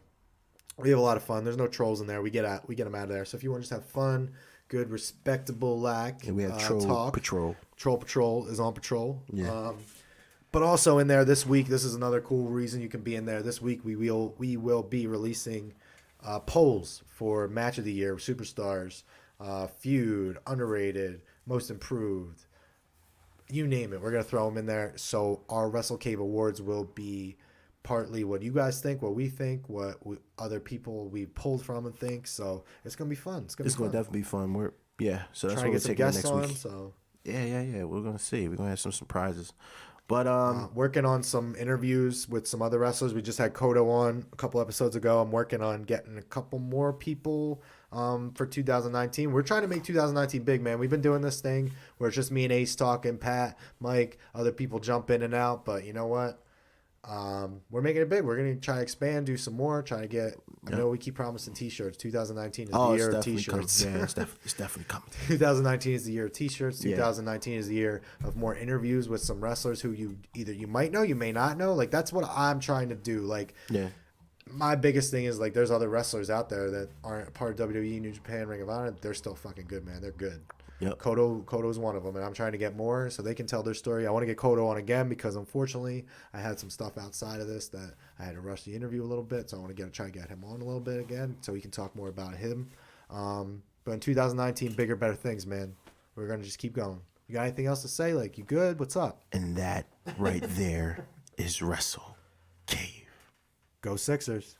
we have a lot of fun. There's no trolls in there. We get them out of there. So if you want to just have fun, good, respectable we have Troll talk. Patrol. Troll Patrol is on patrol. Yeah. But also in there this week, this is another cool reason you can be in there. This week we will be releasing polls for match of the year, superstars, feud, underrated, most improved, you name it. We're gonna throw them in there. So our Wrestle Cave Awards will be partly what you guys think, what we think, other people we pulled from and think. So it's gonna be fun. It's gonna definitely be fun. So that's try to what we're get some taking guests next on. week. So Yeah. We're gonna see. We're gonna have some surprises. But working on some interviews with some other wrestlers. We just had Kodo on a couple episodes ago. I'm working on getting a couple more people for 2019. We're trying to make 2019 big, man. We've been doing this thing where it's just me and Ace talking, Pat, Mike, other people jump in and out. But you know what? We're making it big. We're going to try to expand, do some more, try to get, I know we keep promising t-shirts. 2019 is the year of t-shirts. Yeah, it's definitely coming. 2019 is the year of t-shirts. Yeah. 2019 is the year of more interviews with some wrestlers who you might know, you may not know. Like, that's what I'm trying to do. Like, Yeah. my biggest thing is, like, there's other wrestlers out there that aren't part of WWE, New Japan, Ring of Honor. They're still fucking good, man. They're good. Yep. Kodo's one of them, and I'm trying to get more so they can tell their story. I want to get Kodo on again because unfortunately I had some stuff outside of this that I had to rush the interview a little bit, so I want to try to get him on a little bit again so he can talk more about him. But in 2019, bigger, better things, man. We're gonna just keep going. You got anything else to say? Like, you good? What's up? And that right there is Wrestle Cave. Go Sixers.